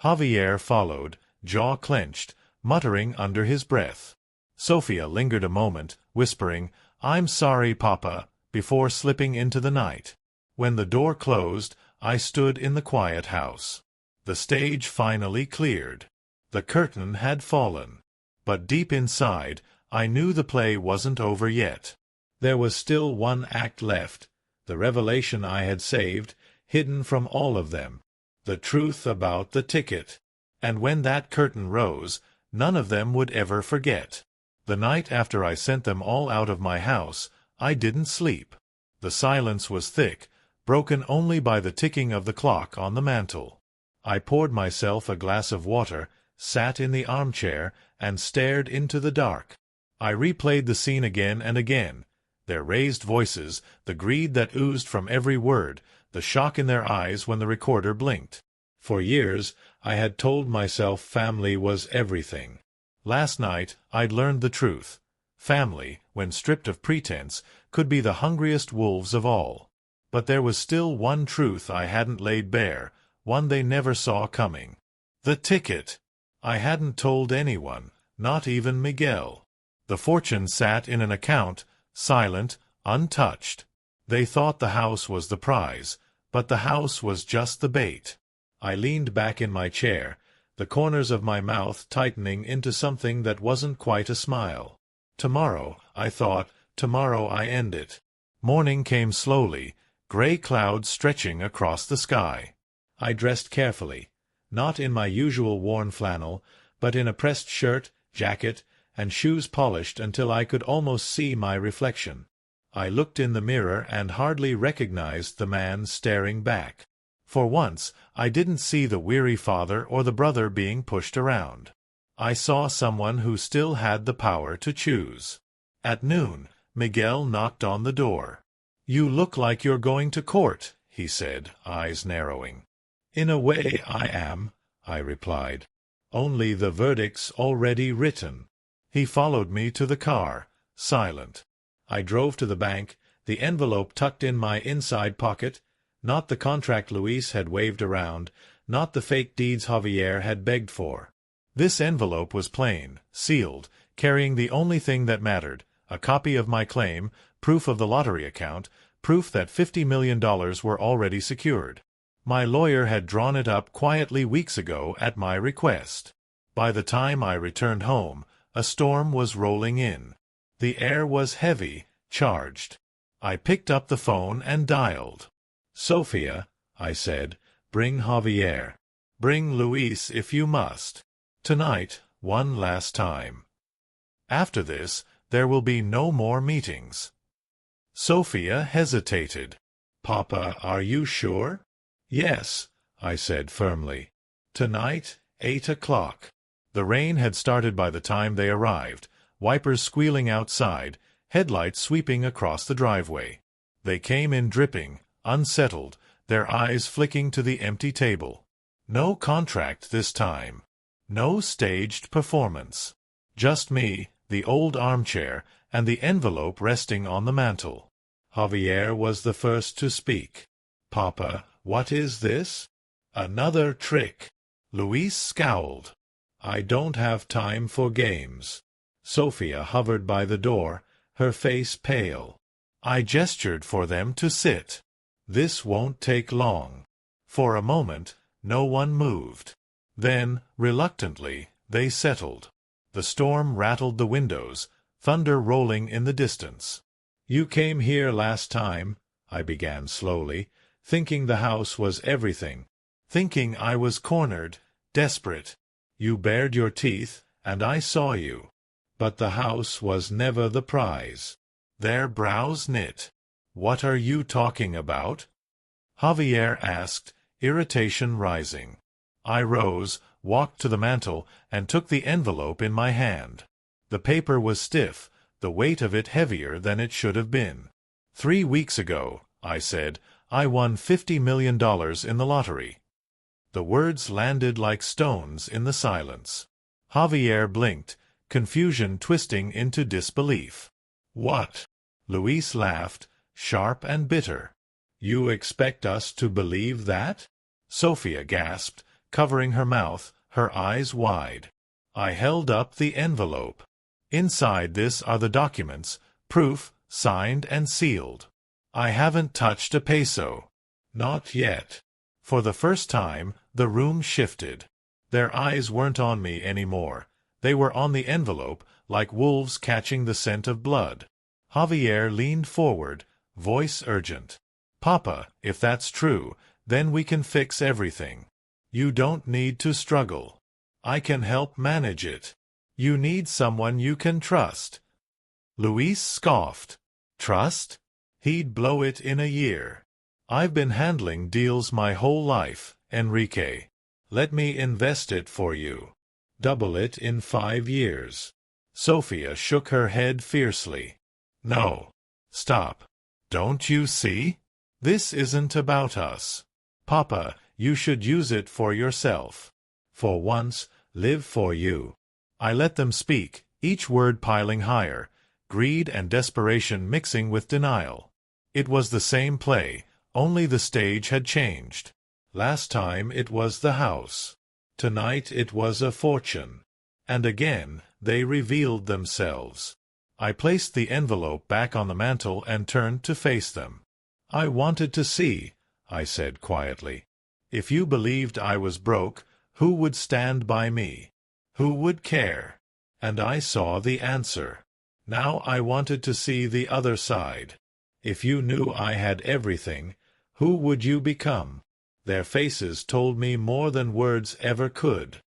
Javier followed, jaw clenched, muttering under his breath. Sophia lingered a moment, whispering, I'm sorry, Papa, before slipping into the night. When the door closed, I stood in the quiet house. The stage finally cleared. The curtain had fallen. But deep inside, I knew the play wasn't over yet. There was still one act left, the revelation I had saved, hidden from all of them. The truth about the ticket. And when that curtain rose, none of them would ever forget. The night after I sent them all out of my house, I didn't sleep. The silence was thick, broken only by the ticking of the clock on the mantel. I poured myself a glass of water, sat in the armchair, and stared into the dark. I replayed the scene again and again. Their raised voices, the greed that oozed from every word, the shock in their eyes when the recorder blinked. For years, I had told myself family was everything. Last night, I'd learned the truth. Family, when stripped of pretense, could be the hungriest wolves of all. But there was still one truth I hadn't laid bare, one they never saw coming. The ticket. I hadn't told anyone, not even Miguel. The fortune sat in an account, silent, untouched. They thought the house was the prize, but the house was just the bait. I leaned back in my chair, the corners of my mouth tightening into something that wasn't quite a smile. Tomorrow, I thought, tomorrow I end it. Morning came slowly, gray clouds stretching across the sky. I dressed carefully, not in my usual worn flannel, but in a pressed shirt, jacket, and shoes polished until I could almost see my reflection. I looked in the mirror and hardly recognized the man staring back. For once, I didn't see the weary father or the brother being pushed around. I saw someone who still had the power to choose. At noon, Miguel knocked on the door. "You look like you're going to court," he said, eyes narrowing. "In a way I am," I replied. "Only the verdict's already written." He followed me to the car, silent. I drove to the bank, the envelope tucked in my inside pocket, not the contract Luis had waved around, not the fake deeds Javier had begged for. This envelope was plain, sealed, carrying the only thing that mattered, a copy of my claim, proof of the lottery account, proof that $50 million were already secured. My lawyer had drawn it up quietly weeks ago at my request. By the time I returned home, a storm was rolling in. The air was heavy, charged. I picked up the phone and dialed. "Sophia," I said, "bring Javier. Bring Luis if you must. Tonight, one last time. After this, there will be no more meetings." Sophia hesitated. "Papa, are you sure?" "Yes," I said firmly. "Tonight, 8 o'clock. The rain had started by the time they arrived, wipers squealing outside, headlights sweeping across the driveway. They came in dripping, unsettled, their eyes flicking to the empty table. No contract this time. No staged performance. Just me, the old armchair, and the envelope resting on the mantel. Javier was the first to speak. "Papa, what is this?" "Another trick." Luis scowled. "I don't have time for games." Sofia hovered by the door, her face pale. I gestured for them to sit. "This won't take long." For a moment, no one moved. Then, reluctantly, they settled. The storm rattled the windows, thunder rolling in the distance. "You came here last time," I began slowly, "thinking the house was everything, thinking I was cornered, desperate. You bared your teeth, and I saw you. But the house was never the prize." Their brows knit. "What are you talking about?" Javier asked, irritation rising. I rose, walked to the mantel, and took the envelope in my hand. The paper was stiff, the weight of it heavier than it should have been. "3 weeks ago," I said, "I won $50 million in the lottery." The words landed like stones in the silence. Javier blinked, confusion twisting into disbelief. "What?" Luis laughed, sharp and bitter. "You expect us to believe that?" Sofia gasped, covering her mouth, her eyes wide. I held up the envelope. "Inside this are the documents, proof, signed and sealed. I haven't touched a peso." "Not yet." For the first time, the room shifted. Their eyes weren't on me anymore. They were on the envelope, like wolves catching the scent of blood. Javier leaned forward, voice urgent. "Papa, if that's true, then we can fix everything. You don't need to struggle. I can help manage it. You need someone you can trust." Luis scoffed. "Trust? He'd blow it in a year. I've been handling deals my whole life, Enrique. Let me invest it for you. Double it in 5 years. Sofia shook her head fiercely. "No. Stop. Don't you see? This isn't about us. Papa, you should use it for yourself. For once, live for you." I let them speak, each word piling higher, greed and desperation mixing with denial. It was the same play, only the stage had changed. Last time it was the house. Tonight it was a fortune. And again they revealed themselves. I placed the envelope back on the mantel and turned to face them. "I wanted to see," I said quietly. "If you believed I was broke, who would stand by me? Who would care?" And I saw the answer. Now I wanted to see the other side. If you knew I had everything, who would you become? Their faces told me more than words ever could.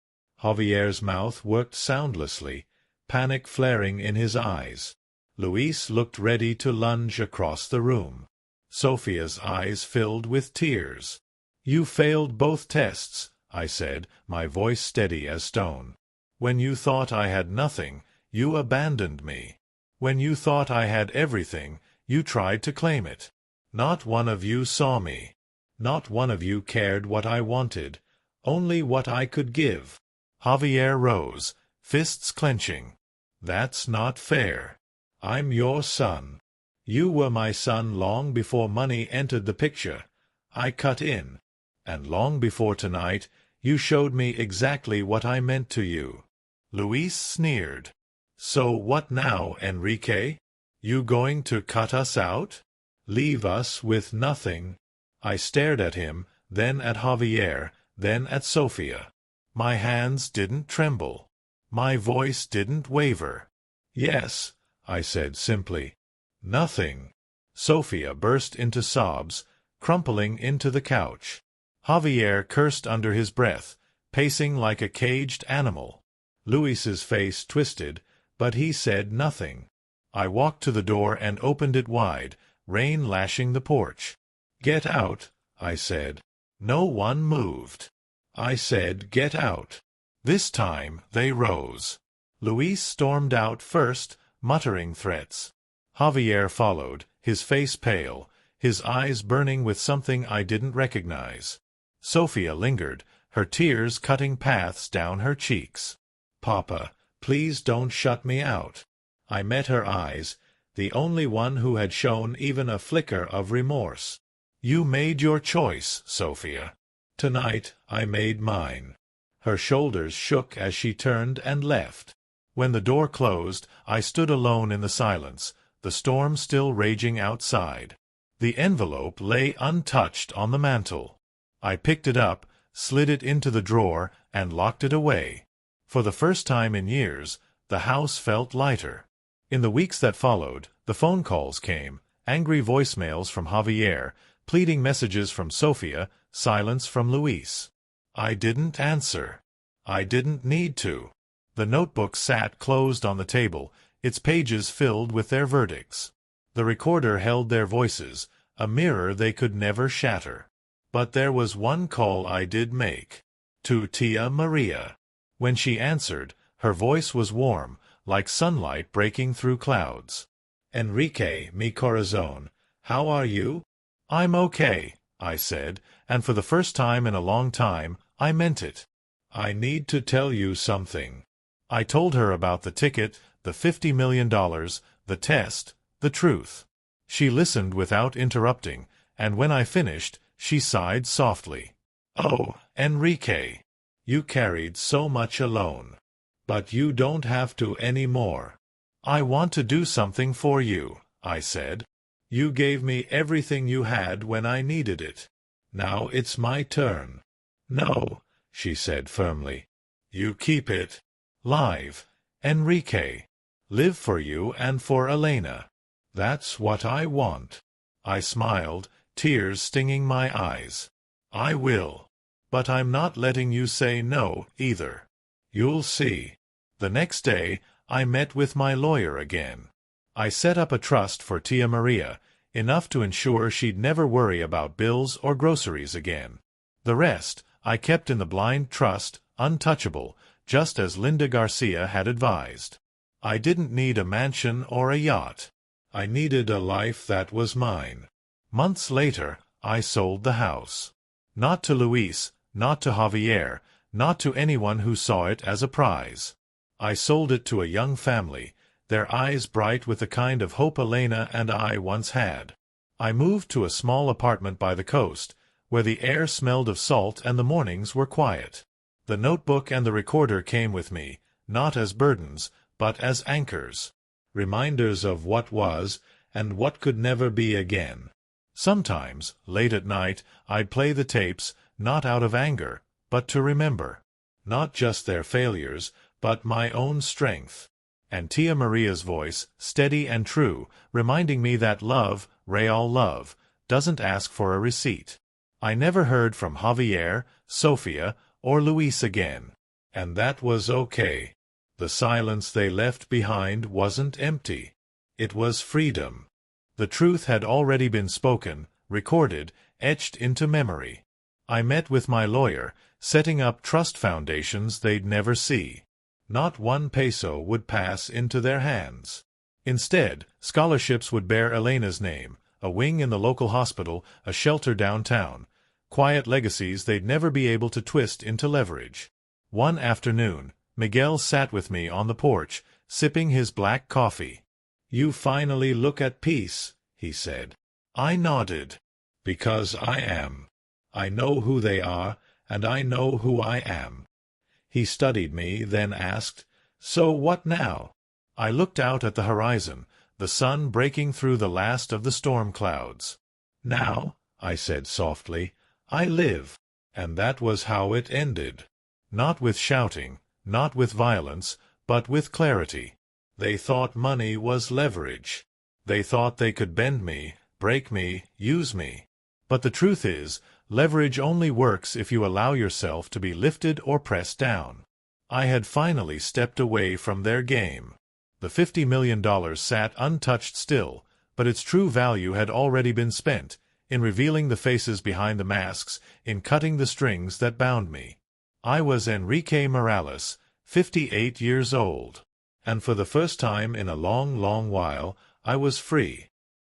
Javier's mouth worked soundlessly, panic flaring in his eyes. Luis looked ready to lunge across the room. Sofia's eyes filled with tears. "You failed both tests," I said, my voice steady as stone. "When you thought I had nothing, you abandoned me. When you thought I had everything, you tried to claim it. Not one of you saw me. Not one of you cared what I wanted, only what I could give." Javier rose, fists clenching. "That's not fair. I'm your son. You were my son long before money entered the picture. I cut in. And long before tonight, you showed me exactly what I meant to you." Luis sneered. "So what now, Enrique? You going to cut us out? Leave us with nothing?" I stared at him, then at Javier, then at Sofia. My hands didn't tremble. My voice didn't waver. "Yes," I said simply. "Nothing." Sofia burst into sobs, crumpling into the couch. Javier cursed under his breath, pacing like a caged animal. Luis's face twisted, but he said nothing. I walked to the door and opened it wide, rain lashing the porch. "Get out," I said. No one moved. I said, "Get out." This time they rose. Luis stormed out first, muttering threats. Javier followed, his face pale, his eyes burning with something I didn't recognize. Sophia lingered, her tears cutting paths down her cheeks. "Papa, please don't shut me out." I met her eyes, the only one who had shown even a flicker of remorse. "You made your choice, Sophia. Tonight I made mine." Her shoulders shook as she turned and left. When the door closed, I stood alone in the silence, the storm still raging outside. The envelope lay untouched on the mantel. I picked it up, slid it into the drawer, and locked it away. For the first time in years, the house felt lighter. In the weeks that followed, the phone calls came, angry voicemails from Javier, pleading messages from Sophia, silence from Luis. I didn't answer. I didn't need to. The notebook sat closed on the table, its pages filled with their verdicts. The recorder held their voices, a mirror they could never shatter. But there was one call I did make. To Tia Maria. When she answered, her voice was warm, like sunlight breaking through clouds. "Enrique, mi corazón, how are you?" "I'm okay," I said, and for the first time in a long time, I meant it. "I need to tell you something." I told her about the ticket, the $50 million, the test, the truth. She listened without interrupting, and when I finished, she sighed softly. "Oh, Enrique, you carried so much alone. But you don't have to anymore. I want to do something for you," I said. "You gave me everything you had when I needed it. Now it's my turn." "No," she said firmly. "You keep it. Live, Enrique. Live for you and for Elena. That's what I want." I smiled, tears stinging my eyes. "I will. But I'm not letting you say no, either. You'll see." The next day, I met with my lawyer again. I set up a trust for Tia Maria, enough to ensure she'd never worry about bills or groceries again. The rest, I kept in the blind trust, untouchable, just as Linda Garcia had advised. I didn't need a mansion or a yacht. I needed a life that was mine. Months later, I sold the house. Not to Luis, not to Javier, not to anyone who saw it as a prize. I sold it to a young family, their eyes bright with the kind of hope Elena and I once had. I moved to a small apartment by the coast, where the air smelled of salt and the mornings were quiet. The notebook and the recorder came with me, not as burdens, but as anchors. Reminders of what was, and what could never be again. Sometimes, late at night, I'd play the tapes, not out of anger, but to remember. Not just their failures, but my own strength. And Tia Maria's voice, steady and true, reminding me that love, real love, doesn't ask for a receipt. I never heard from Javier, Sophia, or Luis again. And that was okay. The silence they left behind wasn't empty. It was freedom. The truth had already been spoken, recorded, etched into memory. I met with my lawyer, setting up trust foundations they'd never see. Not one peso would pass into their hands. Instead, scholarships would bear Elena's name, a wing in the local hospital, a shelter downtown, quiet legacies they'd never be able to twist into leverage. One afternoon, Miguel sat with me on the porch, sipping his black coffee. "You finally look at peace," he said. I nodded. "Because I am. I know who they are, and I know who I am." He studied me, then asked, "So what now?" I looked out at the horizon, the sun breaking through the last of the storm clouds. "Now," I said softly, "I live." And that was how it ended. Not with shouting, not with violence, but with clarity. They thought money was leverage. They thought they could bend me, break me, use me. But the truth is, leverage only works if you allow yourself to be lifted or pressed down. I had finally stepped away from their game. The $50 million sat untouched still, but its true value had already been spent, in revealing the faces behind the masks, in cutting the strings that bound me. I was Enrique Morales, 58 years old. And for the first time in a long, long while, I was free.